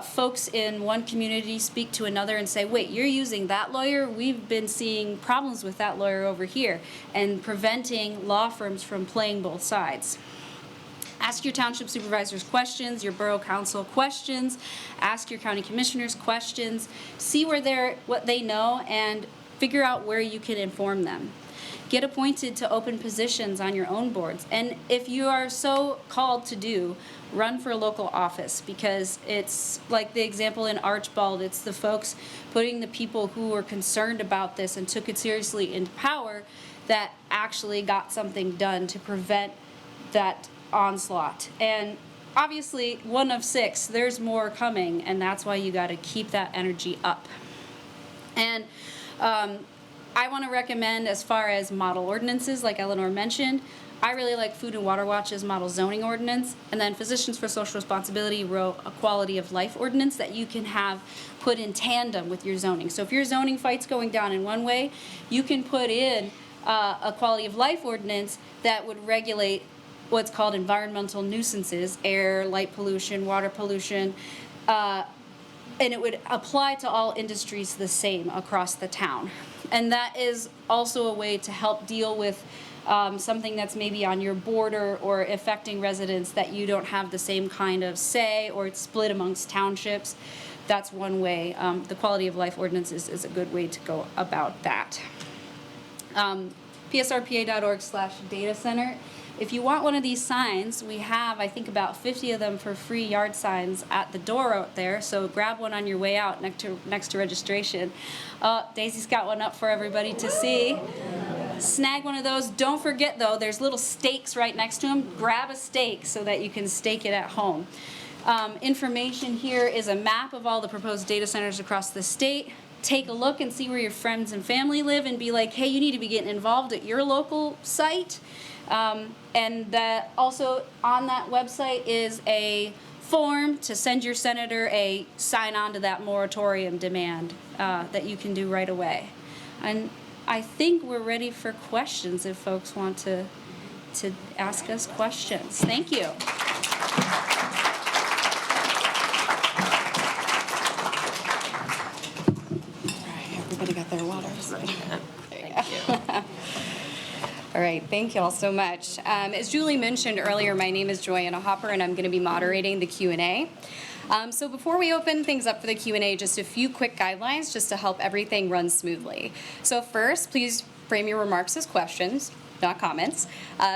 folks in one community speak to another and say, wait, you're using that lawyer? We've been seeing problems with that lawyer over here, and preventing law firms from playing both sides. Ask your township supervisors questions, your borough council questions, ask your county commissioners questions, see what they know, and figure out where you can inform them. Get appointed to open positions on your own boards. And if you are so called to do, run for a local office, because it's like the example in Archbald, it's the folks putting the people who were concerned about this and took it seriously into power that actually got something done to prevent that onslaught. And obviously, 1 of 6, there's more coming, and that's why you got to keep that energy up. And I want to recommend, as far as model ordinances, like Eleanor mentioned, I really like Food and Water Watch's model zoning ordinance, and then Physicians for Social Responsibility wrote a quality of life ordinance that you can have put in tandem with your zoning. So if your zoning fight's going down in one way, you can put in a quality of life ordinance that would regulate what's called environmental nuisances, air, light pollution, water pollution, and it would apply to all industries the same across the town. And that is also a way to help deal with something that's maybe on your border or affecting residents that you don't have the same kind of say, or it's split amongst townships. That's one way. The quality of life ordinance is a good way to go about that. PSRPA.org/data center. If you want one of these signs, we have, I think, about 50 of them for free yard signs at the door out there. So grab one on your way out next to registration. Daisy's got one up for everybody to see. Snag one of those. Don't forget, though, there's little stakes right next to them. Grab a stake so that you can stake it at home. Information here is a map of all the proposed data centers across the state. Take a look and see where your friends and family live and be like, hey, you need to be getting involved at your local site. And also on that website is a form to send your senator a sign on to that moratorium demand that you can do right away. And I think we're ready for questions if folks want to ask us questions. Thank you. Everybody got their waters. Thank you. All right, thank you all so much. As Julie mentioned earlier, my name is Joanna Hopper, and I'm going to be moderating the Q&A. So before we open things up for the Q&A, just a few quick guidelines just to help everything run smoothly. So first, please frame your remarks as questions. not comments,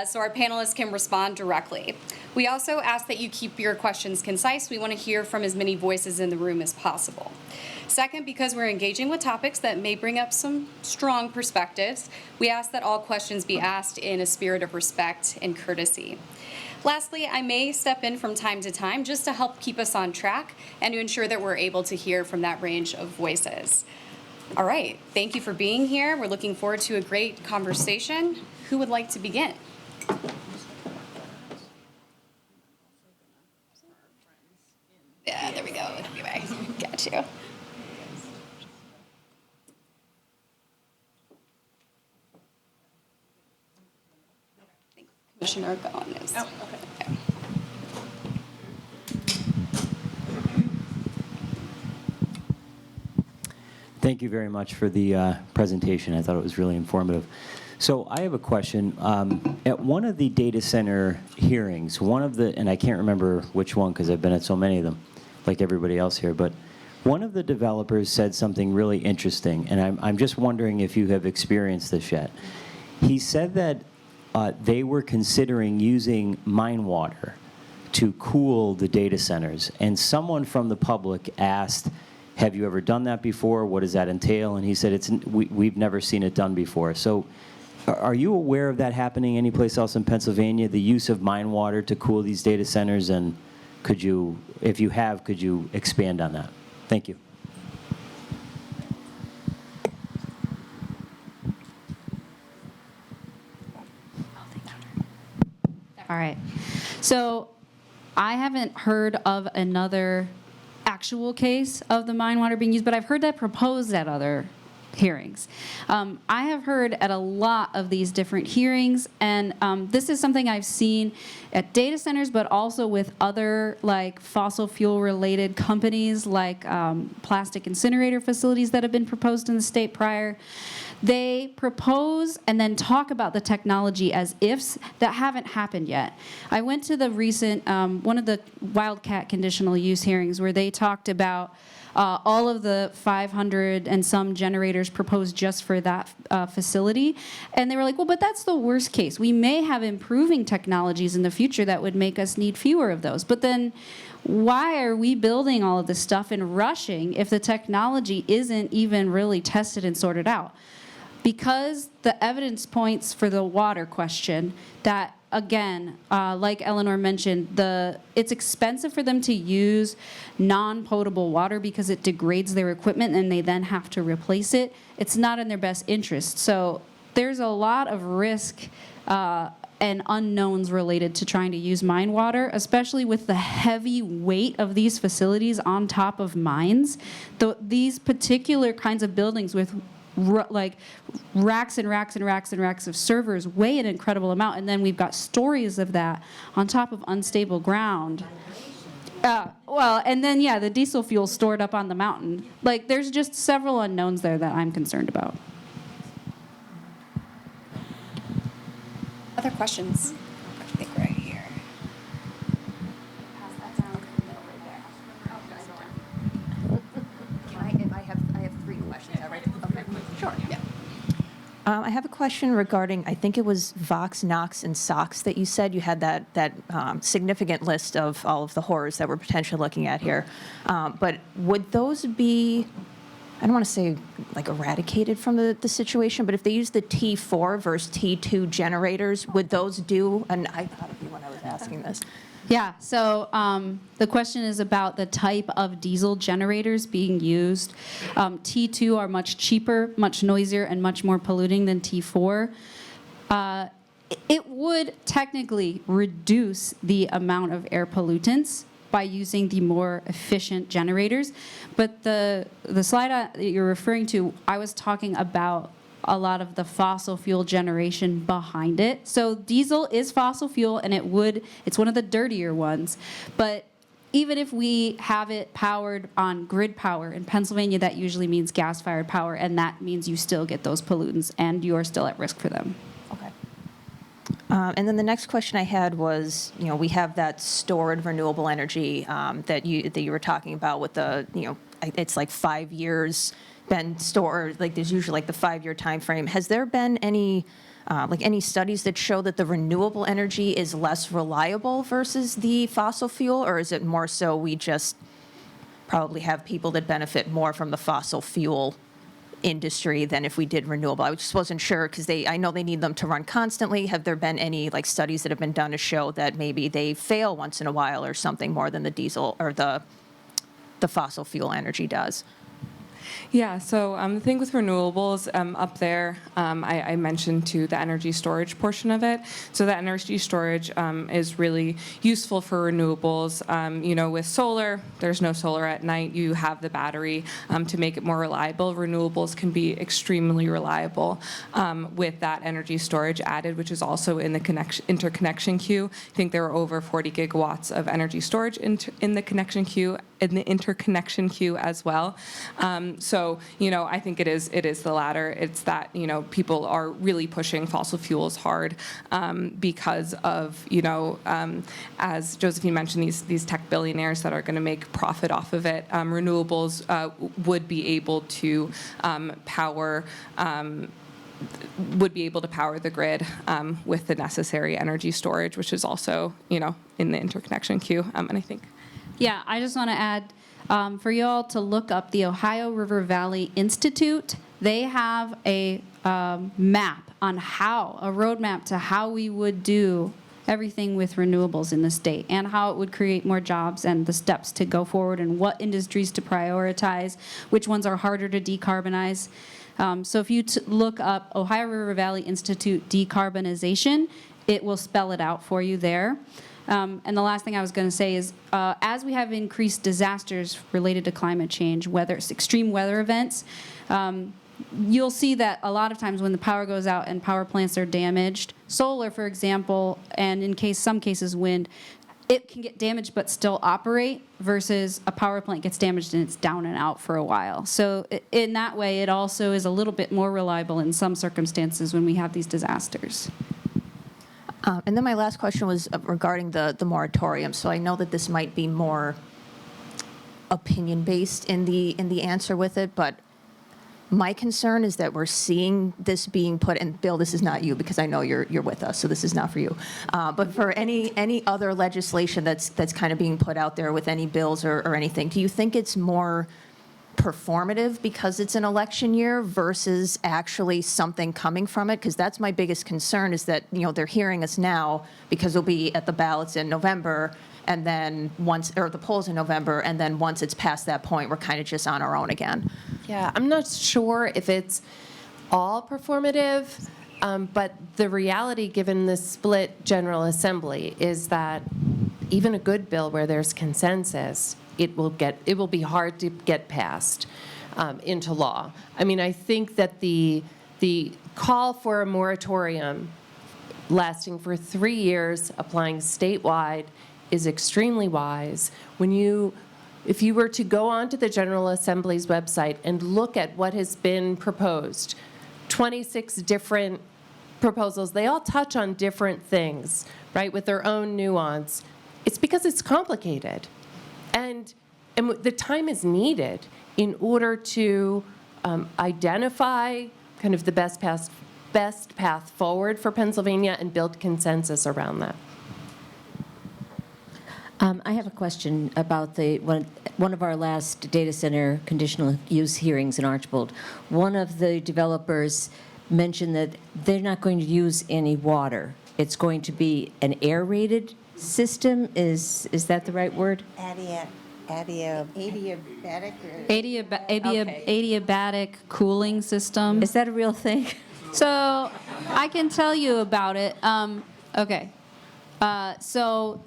so our panelists can respond directly. We also ask that you keep your questions concise. We want to hear from as many voices in the room as possible. Second, because we're engaging with topics that may bring up some strong perspectives, we ask that all questions be asked in a spirit of respect and courtesy. Lastly, I may step in from time to time just to help keep us on track and to ensure that we're able to hear from that range of voices. All right, thank you for being here. We're looking forward to a great conversation. Who would like to begin? Yeah, there we go. Anyway, got you. Commissioner Cohen is. Oh, okay. Thank you very much for the presentation. I thought it was really informative. So I have a question. At one of the data center hearings, and I can't remember which one because I've been at so many of them, like everybody else here, but one of the developers said something really interesting, and I'm just wondering if you have experienced this yet. He said that they were considering using mine water to cool the data centers, and someone from the public asked, have you ever done that before? What does that entail? And he said, we've never seen it done before. So are you aware of that happening anyplace else in Pennsylvania, the use of mine water to cool these data centers? And could you, if you have, could you expand on that? Thank you. All right. So I haven't heard of another actual case of the mine water being used, but I've heard that proposed at other hearings. I have heard at a lot of these different hearings, and this is something I've seen at data centers, but also with other like fossil fuel related companies like plastic incinerator facilities that have been proposed in the state prior. They propose and then talk about the technology as ifs that haven't happened yet. I went to the recent, one of the Wildcat conditional use hearings where they talked about all of the 500 and some generators proposed just for that facility. And they were like, well, but that's the worst case. We may have improving technologies in the future that would make us need fewer of those. But then why are we building all of this stuff and rushing if the technology isn't even really tested and sorted out? Because the evidence points for the water question that, again, like Eleanor mentioned, it's expensive for them to use non-potable water because it degrades their equipment and they then have to replace it. It's not in their best interest. So there's a lot of risk and unknowns related to trying to use mine water, especially with the heavy weight of these facilities on top of mines. These particular kinds of buildings with like racks and racks and racks and racks of servers weigh an incredible amount, and then we've got stories of that on top of unstable ground. And then, yeah, the diesel fuel stored up on the mountain. Like, there's just several unknowns there that I'm concerned about. Other questions? I think right here. I have three questions. Okay. Sure, yeah. I have a question regarding, I think it was Vox, Knox, and SOX that you said you had that significant list of all of the horrors that we're potentially looking at here. But would those be, I don't want to say like eradicated from the situation, but if they use the T4 versus T2 generators, would those do, and I thought of you when I was asking this. Yeah, so the question is about the type of diesel generators being used. T2 are much cheaper, much noisier, and much more polluting than T4. It would technically reduce the amount of air pollutants by using the more efficient generators. But the slide that you're referring to, I was talking about a lot of the fossil fuel generation behind it. So diesel is fossil fuel, and it's one of the dirtier ones. But even if we have it powered on grid power in Pennsylvania, that usually means gas-fired power, and that means you still get those pollutants, and you're still at risk for them. Okay. And then the next question I had was, we have that stored renewable energy that you were talking about with the, it's like 5 years been stored, like there's usually like the 5-year time frame. Has there been any like any studies that show that the renewable energy is less reliable versus the fossil fuel, or is it more so we just probably have people that benefit more from the fossil fuel industry than if we did renewable? I just wasn't sure because I know they need them to run constantly. Have there been any like studies that have been done to show that maybe they fail once in a while or something more than the diesel or the fossil fuel energy does? Yeah, so the thing with renewables up there, I mentioned too the energy storage portion of it. So the energy storage is really useful for renewables. With solar, there's no solar at night. You have the battery to make it more reliable. Renewables can be extremely reliable with that energy storage added, which is also in the interconnection queue. I think there are over 40 gigawatts of energy storage in the connection queue, in the interconnection queue as well. So, I think it is the latter. It's that, people are really pushing fossil fuels hard because of, as Josephine mentioned, these tech billionaires that are going to make profit off of it. Renewables would be able to power the grid with the necessary energy storage, which is also, in the interconnection queue. And I think. Yeah, I just want to add for you all to look up the Ohio River Valley Institute. They have a map on a roadmap to how we would do everything with renewables in the state and how it would create more jobs and the steps to go forward and what industries to prioritize, which ones are harder to decarbonize. So if you look up Ohio River Valley Institute decarbonization, it will spell it out for you there. And the last thing I was going to say is, as we have increased disasters related to climate change, whether it's extreme weather events, you'll see that a lot of times when the power goes out and power plants are damaged, solar, for example, and some cases wind, it can get damaged but still operate versus a power plant gets damaged and it's down and out for a while. So in that way, it also is a little bit more reliable in some circumstances when we have these disasters. And then my last question was regarding the moratorium. So I know that this might be more opinion-based in the answer with it, but my concern is that we're seeing this being put, and Bill, this is not you because I know you're with us, so this is not for you. But for any other legislation that's kind of being put out there with any bills or anything, do you think it's more performative because it's an election year versus actually something coming from it? Because that's my biggest concern is that, they're hearing us now because we'll be at the ballots in November and then the polls in November, and then once it's past that point, we're kind of just on our own again. Yeah, I'm not sure if it's all performative, but the reality, given the split General Assembly, is that even a good bill where there's consensus, it will be hard to get passed into law. I mean, I think that the call for a moratorium lasting for 3 years, applying statewide, is extremely wise. If you were to go onto the General Assembly's website and look at what has been proposed, 26 different proposals, they all touch on different things, right, with their own nuance. It's because it's complicated. And the time is needed in order to identify kind of the best path forward for Pennsylvania and build consensus around that. I have a question about one of our last data center conditional use hearings in Archbold. One of the developers mentioned that they're not going to use any water. It's going to be an aerated system. Is that the right word? Adiabatic cooling system. Is that a real thing? So I can tell you about it. Okay. So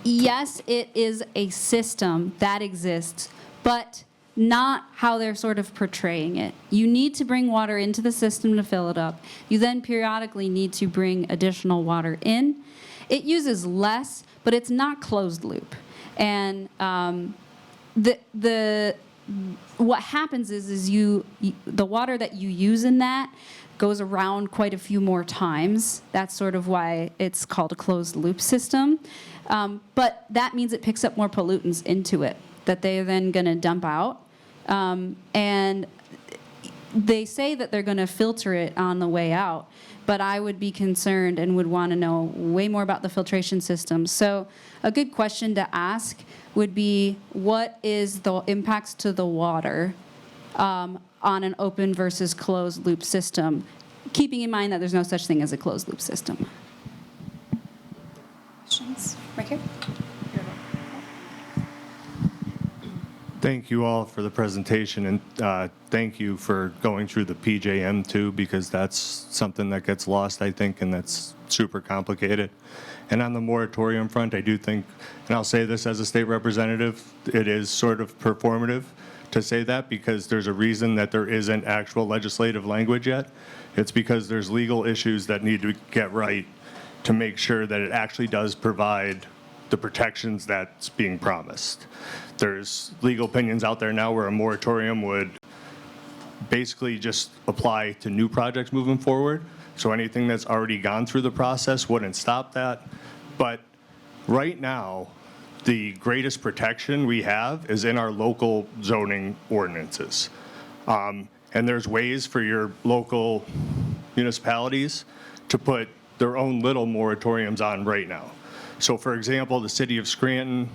yes, it is a system that exists, but not how they're sort of portraying it. You need to bring water into the system to fill it up. You then periodically need to bring additional water in. It uses less, but it's not closed loop. And what happens is the water that you use in that goes around quite a few more times. That's sort of why it's called a closed loop system. But that means it picks up more pollutants into it that they're then going to dump out. And they say that they're going to filter it on the way out, but I would be concerned and would want to know way more about the filtration system. So a good question to ask would be, what is the impacts to the water on an open versus closed loop system, keeping in mind that there's no such thing as a closed loop system. Questions? Right here. Thank you all for the presentation, and thank you for going through the PJM too, because that's something that gets lost, I think, and that's super complicated. And on the moratorium front, I do think, and I'll say this as a state representative, it is sort of performative to say that, because there's a reason that there isn't actual legislative language yet. It's because there's legal issues that need to get right to make sure that it actually does provide the protections that's being promised. There's legal opinions out there now where a moratorium would basically just apply to new projects moving forward. So anything that's already gone through the process wouldn't stop that. But right now, the greatest protection we have is in our local zoning ordinances. And there's ways for your local municipalities to put their own little moratoriums on right now. So for example, the city of Scranton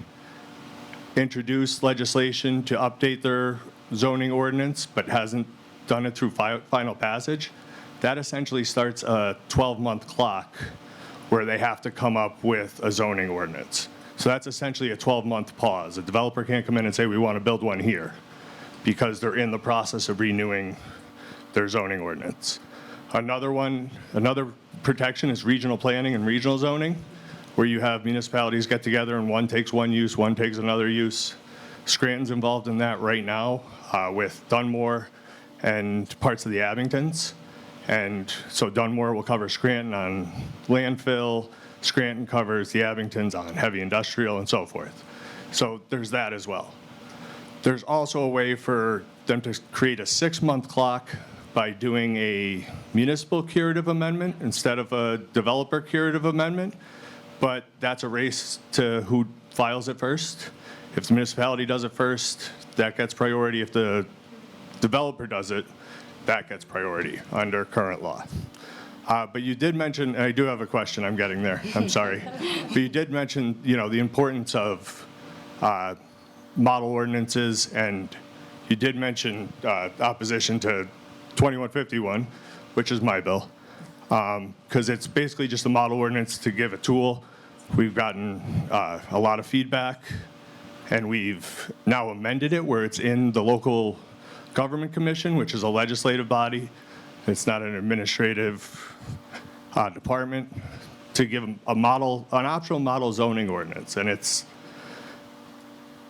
introduced legislation to update their zoning ordinance, but hasn't done it through final passage. That essentially starts a 12-month clock where they have to come up with a zoning ordinance. So that's essentially a 12-month pause. A developer can't come in and say, we want to build one here, because they're in the process of renewing their zoning ordinance. Another protection is regional planning and regional zoning, where you have municipalities get together and one takes one use, one takes another use. Scranton's involved in that right now with Dunmore and parts of the Abingtons. And so Dunmore will cover Scranton on landfill, Scranton covers the Abingtons on heavy industrial and so forth. So there's that as well. There's also a way for them to create a 6-month clock by doing a municipal curative amendment instead of a developer curative amendment. But that's a race to who files it first. If the municipality does it first, that gets priority. If the developer does it, that gets priority under current law. But you did mention, and I do have a question, I'm getting there, I'm sorry. But you did mention, the importance of model ordinances, and you did mention opposition to 2151, which is my bill. Because it's basically just a model ordinance to give a tool. We've gotten a lot of feedback, and we've now amended it where it's in the local government commission, which is a legislative body. It's not an administrative department, to give an optional model zoning ordinance. And it's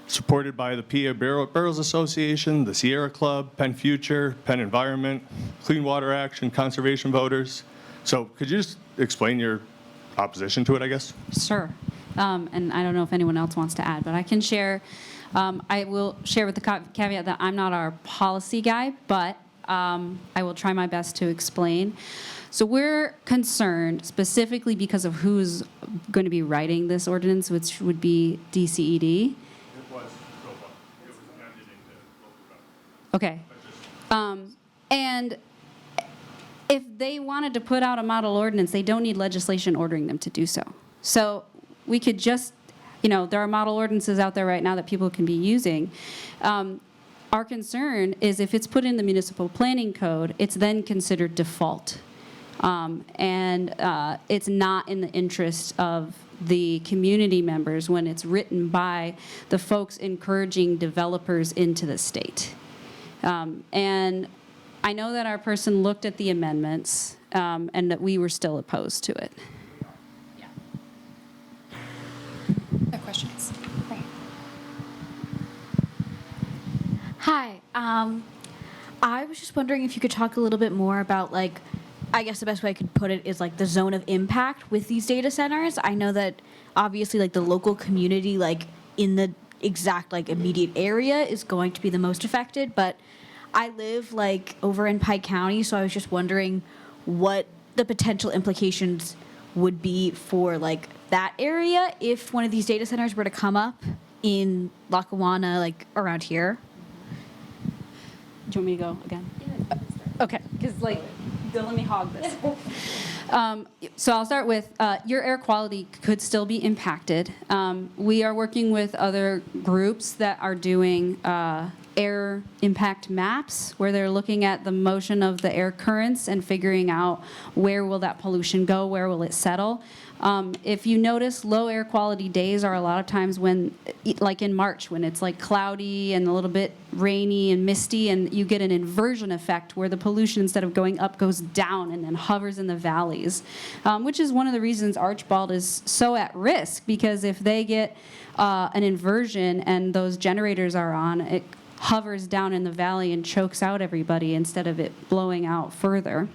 supported by the PA Boroughs Association, the Sierra Club, Penn Future, Penn Environment, Clean Water Action, Conservation Voters. So could you just explain your opposition to it, I guess? Sure. And I don't know if anyone else wants to add, but I can share. I will share with the caveat that I'm not our policy guy, but I will try my best to explain. So we're concerned specifically because of who's going to be writing this ordinance, which would be DCED. Okay. And if they wanted to put out a model ordinance, they don't need legislation ordering them to do so. So we could just, there are model ordinances out there right now that people can be using. Our concern is if it's put in the municipal planning code, it's then considered default. And it's not in the interest of the community members when it's written by the folks encouraging developers into the state. And I know that our person looked at the amendments and that we were still opposed to it. Yeah. Other questions? Right. Hi. I was just wondering if you could talk a little bit more about, I guess the best way I could put it is the zone of impact with these data centers. I know that obviously the local community in the exact immediate area is going to be the most affected, but I live over in Pike County, so I was just wondering what the potential implications would be for that area if one of these data centers were to come up in Lackawanna, around here. Do you want me to go again? Okay, because like, don't let me hog this. So I'll start with your air quality could still be impacted. We are working with other groups that are doing air impact maps, where they're looking at the motion of the air currents and figuring out where will that pollution go, where will it settle. If you notice, low air quality days are a lot of times when, like in March, when it's like cloudy and a little bit rainy and misty, and you get an inversion effect where the pollution, instead of going up, goes down and then hovers in the valleys, which is one of the reasons Archbald is so at risk, because if they get an inversion and those generators are on, it hovers down in the valley and chokes out everybody instead of it blowing out further.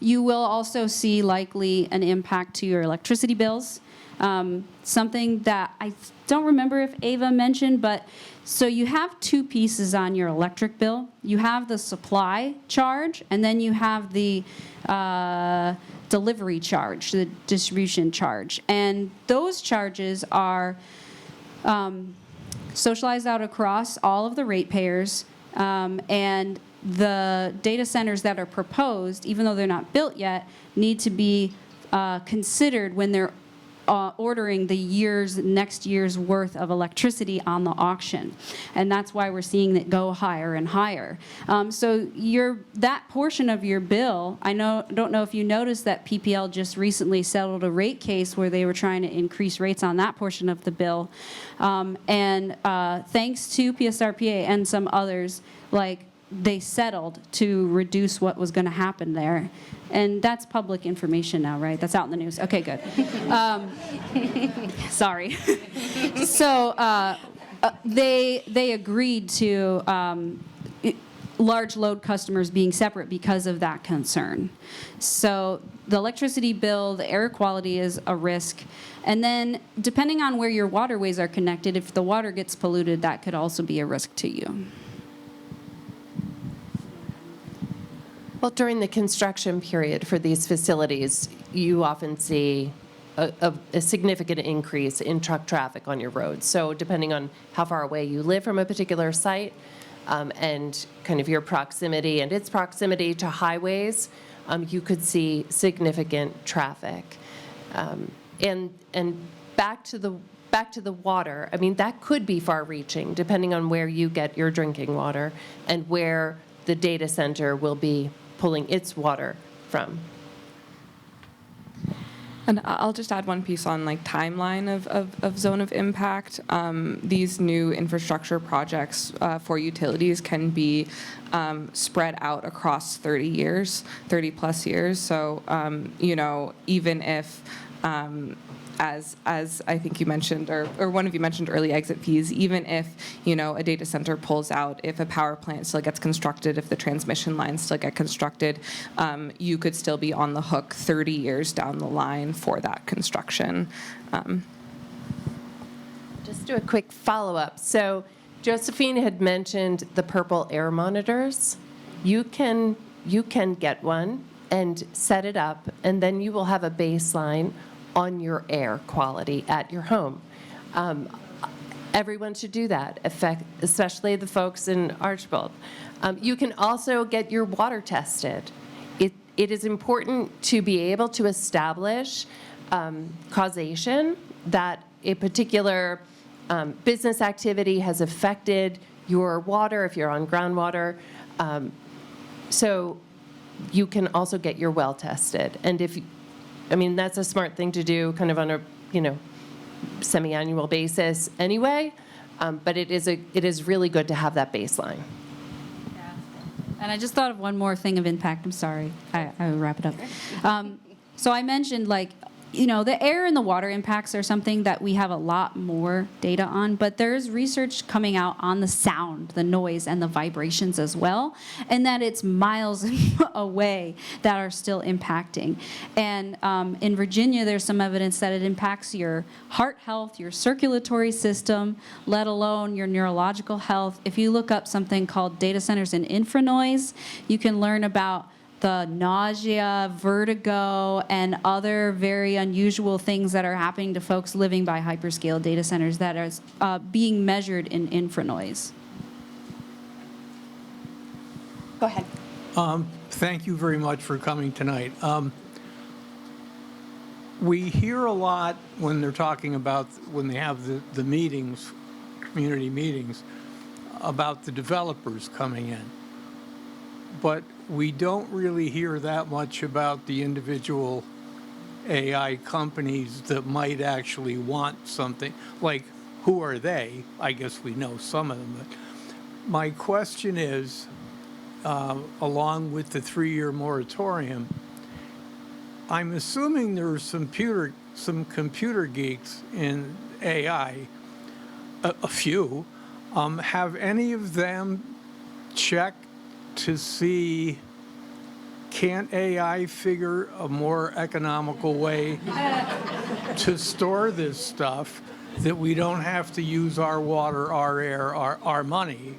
You will also see likely an impact to your electricity bills. Something that I don't remember if Eva mentioned, but so you have two pieces on your electric bill. You have the supply charge, and then you have the delivery charge, the distribution charge. And those charges are socialized out across all of the ratepayers, and the data centers that are proposed, even though they're not built yet, need to be considered when they're ordering the next year's worth of electricity on the auction. And that's why we're seeing it go higher and higher. So that portion of your bill, don't know if you noticed that PPL just recently settled a rate case where they were trying to increase rates on that portion of the bill. And thanks to PSRPA and some others, they settled to reduce what was going to happen there. And that's public information now, right? That's out in the news. Okay, good. Sorry. So they agreed to large load customers being separate because of that concern. So the electricity bill, the air quality is a risk. And then depending on where your waterways are connected, if the water gets polluted, that could also be a risk to you. Well, during the construction period for these facilities, you often see a significant increase in truck traffic on your roads. So depending on how far away you live from a particular site, and kind of your proximity and its proximity to highways, you could see significant traffic. And back to the water, I mean, that could be far-reaching, depending on where you get your drinking water and where the data center will be pulling its water from. And I'll just add one piece on timeline of zone of impact. These new infrastructure projects for utilities can be spread out across 30 plus years. So, even if as I think you mentioned, or one of you mentioned early exit fees, even if, a data center pulls out, if a power plant still gets constructed, if the transmission lines still get constructed, you could still be on the hook 30 years down the line for that construction. Just do a quick follow-up. So Josephine had mentioned the purple air monitors. You can get one and set it up, and then you will have a baseline on your air quality at your home. Everyone should do that, especially the folks in Archbald. You can also get your water tested. It is important to be able to establish causation, that a particular business activity has affected your water if you're on groundwater. So you can also get your well tested. And that's a smart thing to do kind of on a, semi-annual basis anyway, but it is really good to have that baseline. Yeah. And I just thought of one more thing of impact. I'm sorry. I will wrap it up. So I mentioned the air and the water impacts are something that we have a lot more data on, but there's research coming out on the sound, the noise, and the vibrations as well, and that it's miles away that are still impacting. And in Virginia, there's some evidence that it impacts your heart health, your circulatory system, let alone your neurological health. If you look up something called data centers and infranoise, you can learn about the nausea, vertigo, and other very unusual things that are happening to folks living by hyperscale data centers that are being measured in infranoise. Go ahead. Thank you very much for coming tonight. We hear a lot when they're talking about, when they have the meetings, community meetings, about the developers coming in. But we don't really hear that much about the individual AI companies that might actually want something. Like, who are they? I guess we know some of them. But my question is, along with the 3-year moratorium, I'm assuming there are some computer geeks in AI, a few. Have any of them checked to see, can't AI figure a more economical way to store this stuff that we don't have to use our water, our air, our money?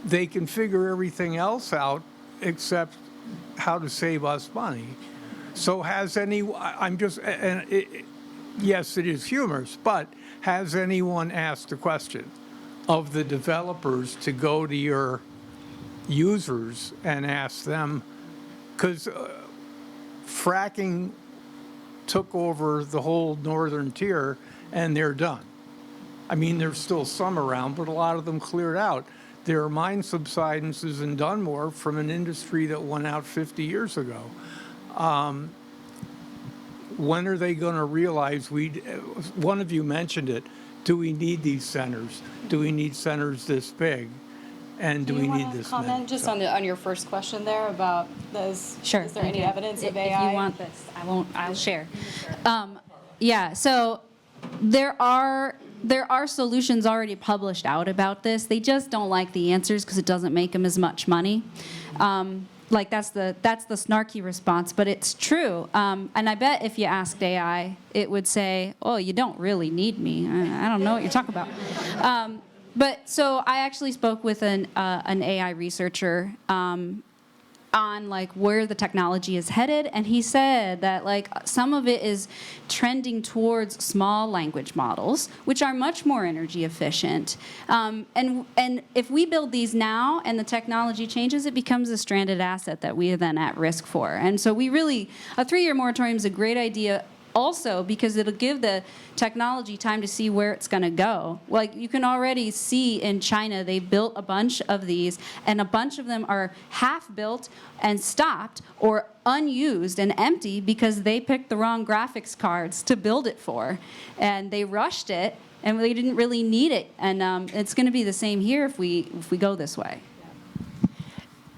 They can figure everything else out except how to save us money. So has yes, it is humorous, but has anyone asked the question of the developers to go to your users and ask them, because fracking took over the whole northern tier and they're done. I mean, there's still some around, but a lot of them cleared out. There are mine subsidences in Dunmore from an industry that went out 50 years ago. When are they going to realize one of you mentioned it, do we need these centers? Do we need centers this big? And do we need this many? Comment just on your first question there about those? Sure. Is there any evidence of AI? If you want this, I'll share. Yeah, so there are solutions already published out about this. They just don't like the answers because it doesn't make them as much money. Like that's the snarky response, but it's true. And I bet if you asked AI, it would say, "Oh, you don't really need me. I don't know what you're talking about." But so I actually spoke with an AI researcher on like where the technology is headed, and he said that like some of it is trending towards small language models, which are much more energy efficient. And if we build these now and the technology changes, it becomes a stranded asset that we are then at risk for. And so a 3-year moratorium is a great idea. Also, because it'll give the technology time to see where it's going to go. Like you can already see in China, they built a bunch of these, and a bunch of them are half built and stopped or unused and empty because they picked the wrong graphics cards to build it for, and they rushed it, and they didn't really need it. And it's going to be the same here if we go this way.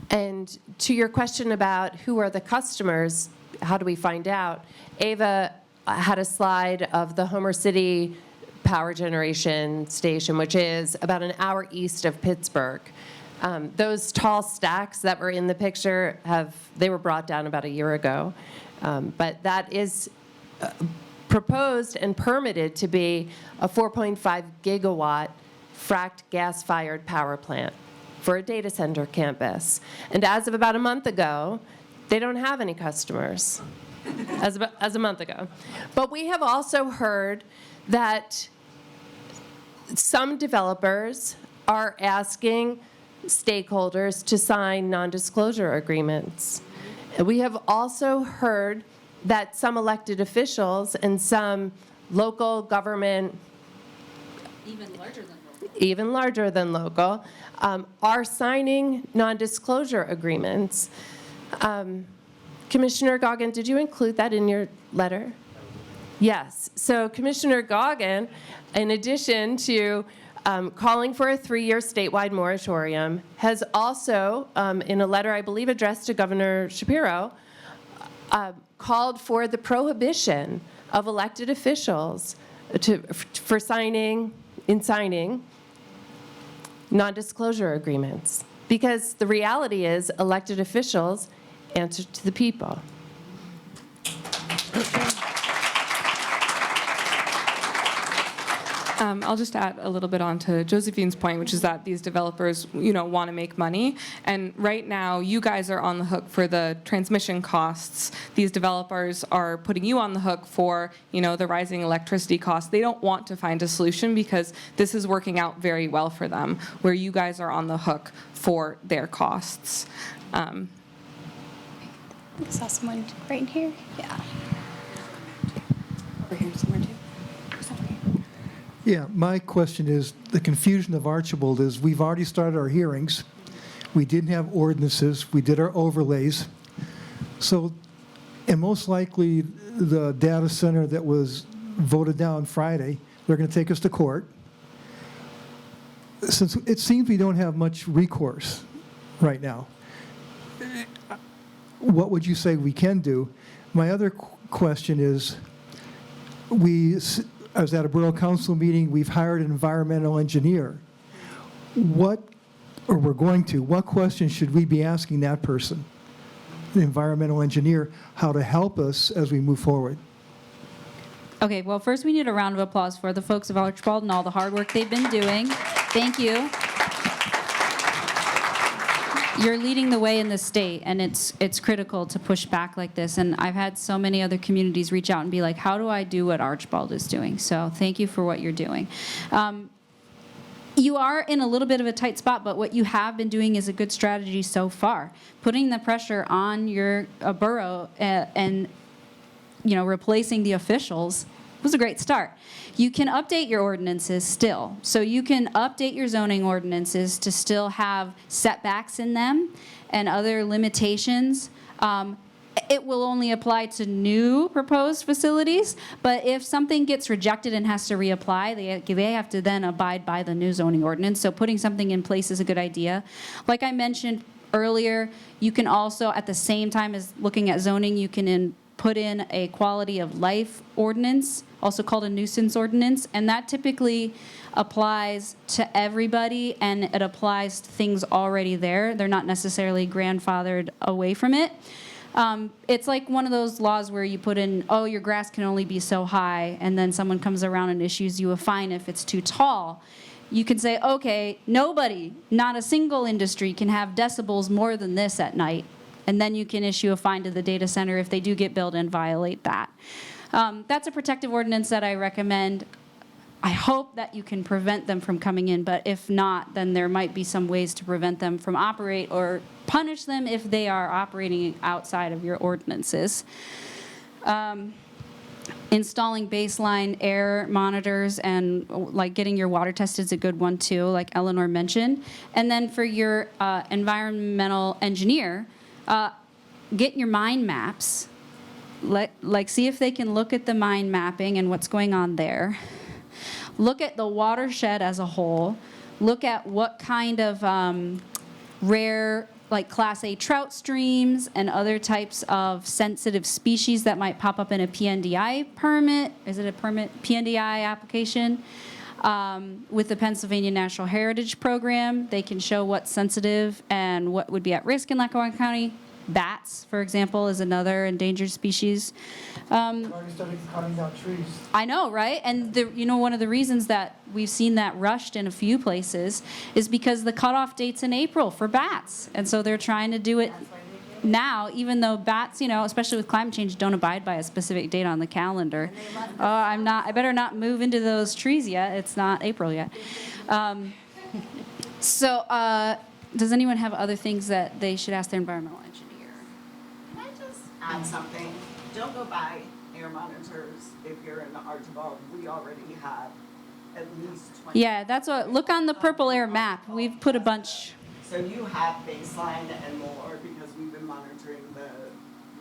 And to your question about who are the customers, how do we find out? Eva had a slide of the Homer City power generation station, which is about an hour east of Pittsburgh. Those tall stacks that were in the picture they were brought down about a year ago. But that is proposed and permitted to be a 4.5 gigawatt fracked gas-fired power plant for a data center campus. And as of about a month ago, they don't have any customers. As a month ago. But we have also heard that some developers are asking stakeholders to sign non-disclosure agreements. And we have also heard that some elected officials and some local government, even larger than local, are signing non-disclosure agreements. Commissioner Goggin, did you include that in your letter? Yes. So Commissioner Goggin, in addition to calling for a 3-year statewide moratorium, has also, in a letter I believe addressed to Governor Shapiro, called for the prohibition of elected officials for signing non-disclosure agreements. Because the reality is elected officials answer to the people. I'll just add a little bit on to Josephine's point, which is that these developers, want to make money. And right now, you guys are on the hook for the transmission costs. These developers are putting you on the hook for, the rising electricity costs. They don't want to find a solution because this is working out very well for them, where you guys are on the hook for their costs. I saw someone right in here. Yeah. Over here somewhere too. Yeah, my question is, the confusion of Archibald is, we've already started our hearings. We didn't have ordinances. We did our overlays. So, and most likely, the data center that was voted down Friday, they're going to take us to court. Since it seems we don't have much recourse right now, what would you say we can do? My other question is, I was at a Borough Council meeting, we've hired an environmental engineer. What question should we be asking that person, the environmental engineer, how to help us as we move forward? Okay, well, first we need a round of applause for the folks of Archibald and all the hard work they've been doing. Thank you. You're leading the way in the state, and it's critical to push back like this. And I've had so many other communities reach out and be like, how do I do what Archibald is doing? So thank you for what you're doing. You are in a little bit of a tight spot, but what you have been doing is a good strategy so far. Putting the pressure on your borough and replacing the officials was a great start. You can update your ordinances still. So you can update your zoning ordinances to still have setbacks in them and other limitations. It will only apply to new proposed facilities, but if something gets rejected and has to reapply, they have to then abide by the new zoning ordinance. So putting something in place is a good idea. Like I mentioned earlier, you can also, at the same time as looking at zoning, you can put in a quality of life ordinance, also called a nuisance ordinance, and that typically applies to everybody, and it applies to things already there. They're not necessarily grandfathered away from it. It's like one of those laws where you put in, oh, your grass can only be so high, and then someone comes around and issues you a fine if it's too tall. You can say, okay, nobody, not a single industry can have decibels more than this at night. And then you can issue a fine to the data center if they do get built and violate that. That's a protective ordinance that I recommend. I hope that you can prevent them from coming in, but if not, then there might be some ways to prevent them from operate or punish them if they are operating outside of your ordinances. Installing baseline air monitors and like getting your water tested is a good one too, like Eleanor mentioned. And then for your environmental engineer, get your mind maps. See if they can look at the mind mapping and what's going on there. Look at the watershed as a whole. Look at what kind of rare, like Class A trout streams and other types of sensitive species that might pop up in a PNDI permit. Is it a permit? PNDI application. With the Pennsylvania Natural Heritage Program, they can show what's sensitive and what would be at risk in Lackawanna County. Bats, for example, is another endangered species. Already started cutting down trees. I know, right? And one of the reasons that we've seen that rushed in a few places is because the cutoff date's in April for bats, and so they're trying to do it now, even though bats, especially with climate change, don't abide by a specific date on the calendar. I better not move into those trees yet. It's not April yet. Does anyone have other things that they should ask their environmental engineer? Can I just add something? Don't go buy air monitors if you're in the Archibald. We already have at least 20. Yeah, that's what. Look on the purple air map. We've put a bunch. So you have baseline and more because we've been monitoring the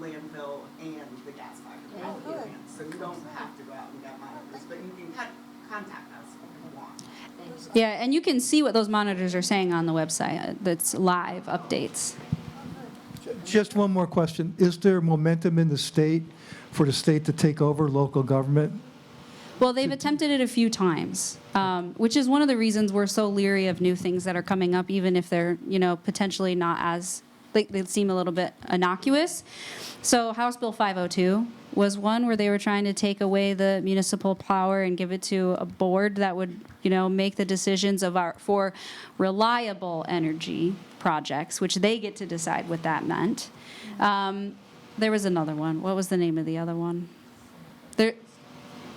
landfill and the gas-fired power plants. So you don't have to go out and get monitors, but you can contact us if you want. Yeah, and you can see what those monitors are saying on the website. That's live updates. Just one more question. Is there momentum in the state for the state to take over local government? Well, they've attempted it a few times, which is one of the reasons we're so leery of new things that are coming up, even if they're, potentially not as they seem a little bit innocuous. So House Bill 502 was one where they were trying to take away the municipal power and give it to a board that would, make the decisions for reliable energy projects, which they get to decide what that meant. There was another one. What was the name of the other one?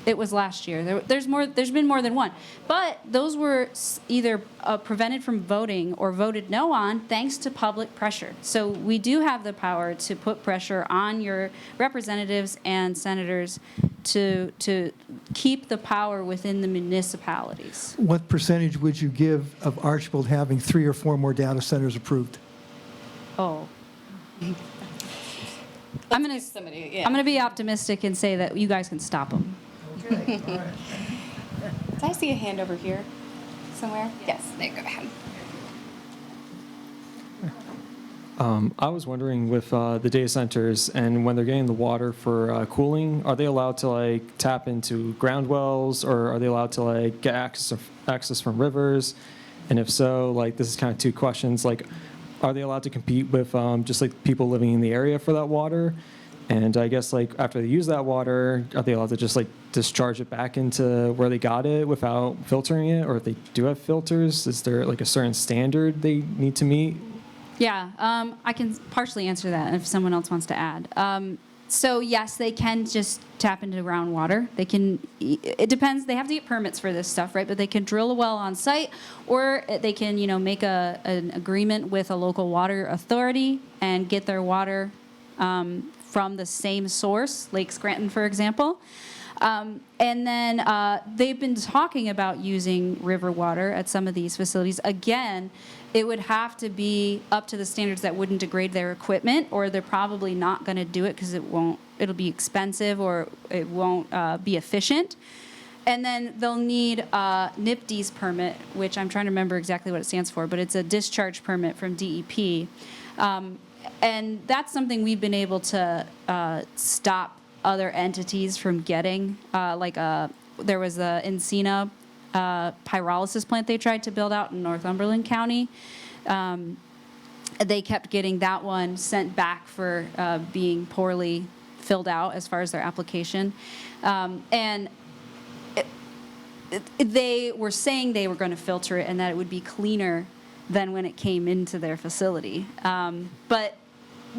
It was last year. There's been more than one. But those were either prevented from voting or voted no on thanks to public pressure. So we do have the power to put pressure on your representatives and senators to keep the power within the municipalities. What percentage would you give of Archibald having 3 or 4 more data centers approved? Oh. I'm gonna be optimistic and say that you guys can stop them. Did I see a hand over here somewhere? Yes, there you go. Ahead. I was wondering with the data centers and when they're getting the water for cooling, are they allowed to tap into ground wells, or are they allowed to get access from rivers? And if so, this is kind of 2 questions. Are they allowed to compete with just people living in the area for that water? And I guess after they use that water, are they allowed to just discharge it back into where they got it without filtering it? Or if they do have filters, is there a certain standard they need to meet? Yeah, I can partially answer that if someone else wants to add. So yes, they can just tap into groundwater. They can, it depends, they have to get permits for this stuff, right? But they can drill a well on site, or they can, make an agreement with a local water authority and get their water from the same source, Lake Scranton, for example. And then they've been talking about using river water at some of these facilities. Again, it would have to be up to the standards that wouldn't degrade their equipment, or they're probably not going to do it because it'll be expensive, or it won't be efficient. And then they'll need NIPD's permit, which I'm trying to remember exactly what it stands for, but it's a discharge permit from DEP. And that's something we've been able to stop other entities from getting. There was the Encina pyrolysis plant they tried to build out in Northumberland County. They kept getting that one sent back for being poorly filled out as far as their application. And they were saying they were going to filter it and that it would be cleaner than when it came into their facility. But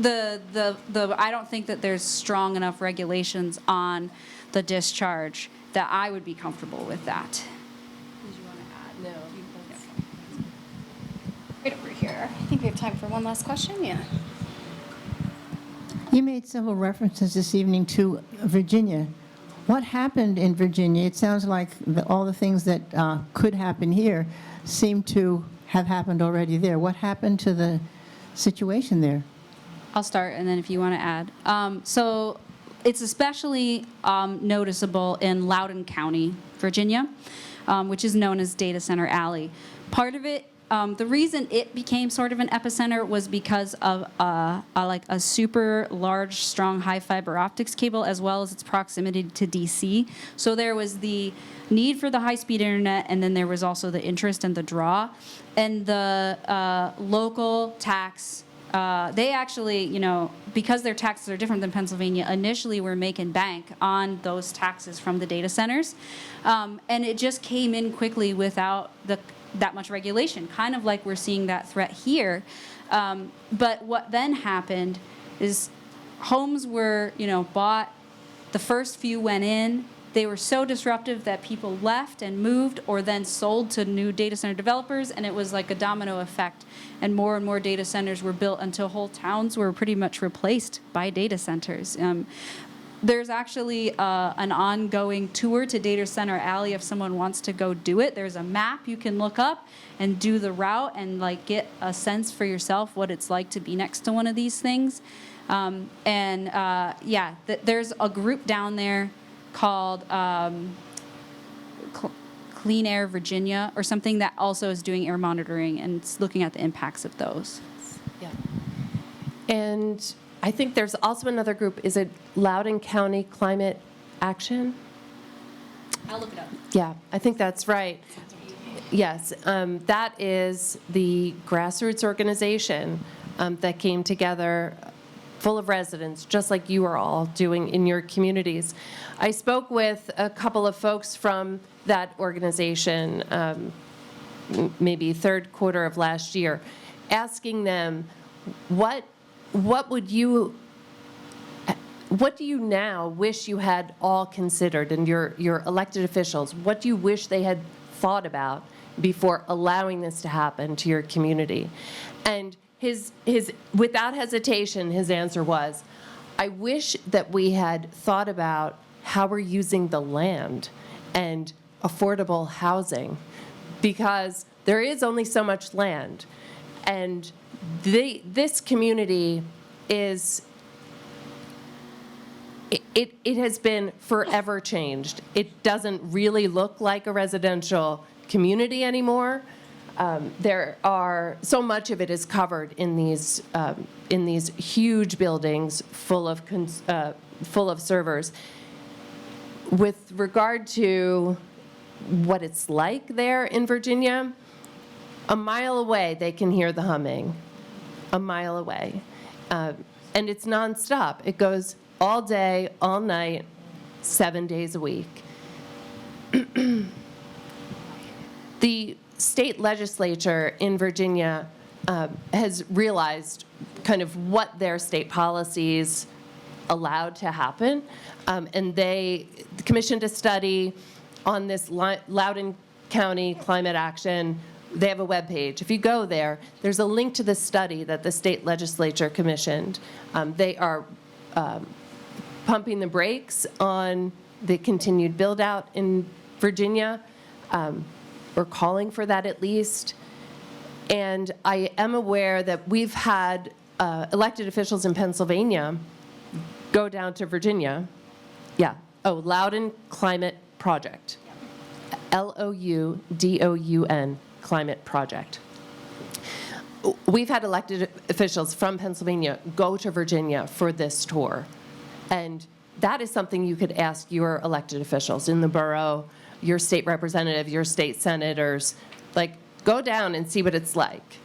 I don't think that there's strong enough regulations on the discharge that I would be comfortable with that. Did you want to add? No. Right over here. I think we have time for one last question. Yeah. You made several references this evening to Virginia. What happened in Virginia? It sounds like all the things that could happen here seem to have happened already there. What happened to the situation there? I'll start, and then if you want to add. So it's especially noticeable in Loudoun County, Virginia, which is known as Data Center Alley. Part of it, the reason it became sort of an epicenter was because of a super large, strong, high fiber optics cable, as well as its proximity to DC. So there was the need for the high-speed internet, and then there was also the interest and the draw. And the local tax, they actually, because their taxes are different than Pennsylvania, initially were making bank on those taxes from the data centers. And it just came in quickly without that much regulation, kind of like we're seeing that threat here. But what then happened is homes were, bought, the first few went in, they were so disruptive that people left and moved, or then sold to new data center developers, and it was like a domino effect. And more data centers were built until whole towns were pretty much replaced by data centers. There's actually an ongoing tour to Data Center Alley if someone wants to go do it. There's a map you can look up and do the route and get a sense for yourself what it's like to be next to one of these things. There's a group down there called Clean Air Virginia or something that also is doing air monitoring and it's looking at the impacts of those. Yeah. And I think there's also another group. Is it Loudoun County Climate Action? I'll look it up. Yeah, I think that's right. Yes, that is the grassroots organization that came together, full of residents, just like you are all doing in your communities. I spoke with a couple of folks from that organization, maybe third quarter of last year, asking them, what do you now wish you had all considered, and your elected officials, what do you wish they had thought about before allowing this to happen to your community? And his without hesitation, his answer was, I wish that we had thought about how we're using the land and affordable housing, because there is only so much land. And this community is, it has been forever changed. It doesn't really look like a residential community anymore. There are, so much of it is covered in these huge buildings full of servers. With regard to what it's like there in Virginia, a mile away they can hear the humming, a mile away. And it's nonstop. It goes all day, all night, 7 days a week. The state legislature in Virginia has realized kind of what their state policies allowed to happen, and they commissioned a study on this Loudoun County climate action. They have a webpage. If you go there, there's a link to the study that the state legislature commissioned. They are pumping the brakes on the continued build-out in Virginia, or calling for that at least. And I am aware that we've had elected officials in Pennsylvania go down to Virginia. Yeah. Oh, Loudoun Climate Project. Loudoun Climate Project. We've had elected officials from Pennsylvania go to Virginia for this tour. And that is something you could ask your elected officials in the borough, your state representative, your state senators. Like, go down and see what it's like.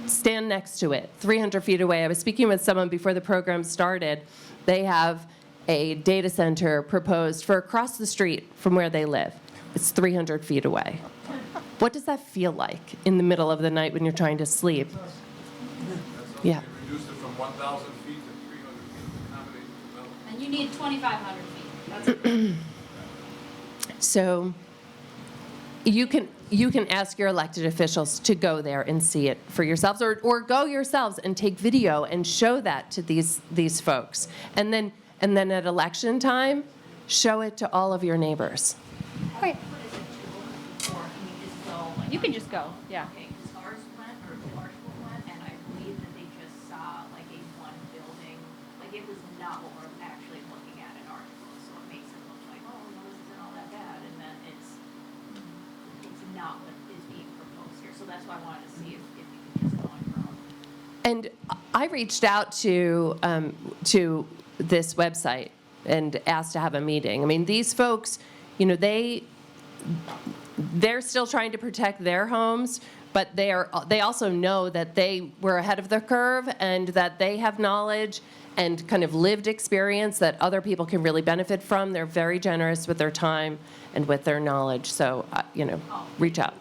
Stand next to it, 300 feet away. I was speaking with someone before the program started. They have a data center proposed for across the street from where they live. It's 300 feet away. What does that feel like in the middle of the night when you're trying to sleep? Yeah. They reduced it from 1,000 feet to 300 feet to accommodate the development. And you need 2,500 feet. That's So you can ask your elected officials to go there and see it for yourselves, or go yourselves and take video and show that to these folks. And then at election time, show it to all of your neighbors. Right. You can just go, yeah. Ours went, or Archibald went, and I believe that they just saw like a one building, like it was not what we're actually looking at in Archibald, so it makes it look like, oh, no, this isn't all that bad, and then it's not what is being proposed here, so that's why I wanted to see if you could just go on your own. And I reached out to this website and asked to have a meeting. I mean, these folks, you know, they're still trying to protect their homes, but they also know that they were ahead of the curve and that they have knowledge and kind of lived experience that other people can really benefit from. They're very generous with their time and with their knowledge. So, reach out.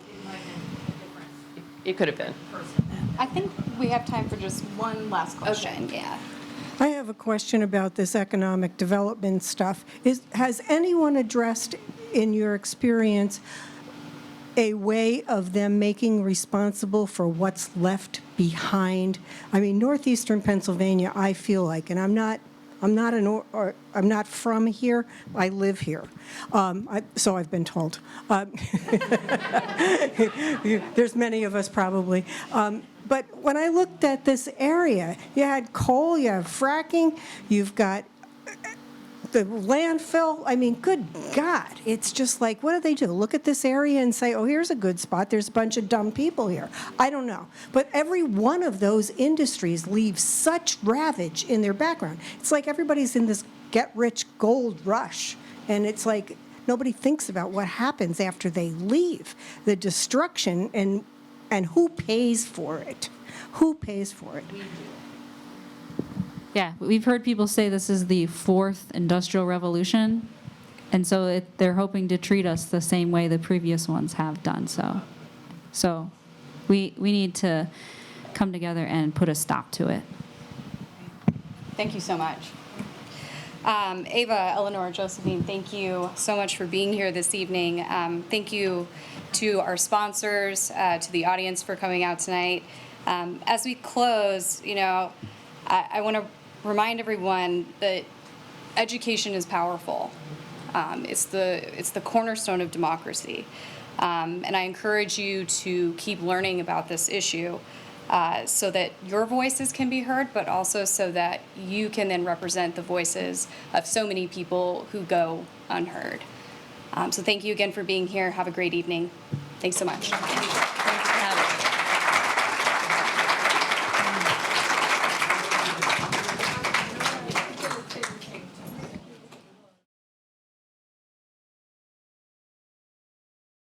It could have been. I think we have time for just one last question. Okay. Yeah. I have a question about this economic development stuff. Has anyone addressed, in your experience, a way of them making responsible for what's left behind? I mean, northeastern Pennsylvania, I feel like, and I'm not from here. I live here, so I've been told. There's many of us probably. But when I looked at this area, you had coal, you have fracking, you've got the landfill. I mean, good God, it's just like, what do they do? Look at this area and say, oh, here's a good spot. There's a bunch of dumb people here. I don't know. But every one of those industries leaves such ravage in their background. It's like everybody's in this get-rich gold rush. And it's like nobody thinks about what happens after they leave, the destruction and who pays for it. Who pays for it? Yeah, we've heard people say this is the fourth industrial revolution, and so they're hoping to treat us the same way the previous ones have done. So we need to come together and put a stop to it. Thank you so much. Eva, Eleanor, Josephine, thank you so much for being here this evening. Thank you to our sponsors, to the audience for coming out tonight. As we close, I want to remind everyone that education is powerful. It's the cornerstone of democracy. And I encourage you to keep learning about this issue so that your voices can be heard, but also so that you can then represent the voices of so many people who go unheard. So thank you again for being here. Have a great evening. Thanks so much.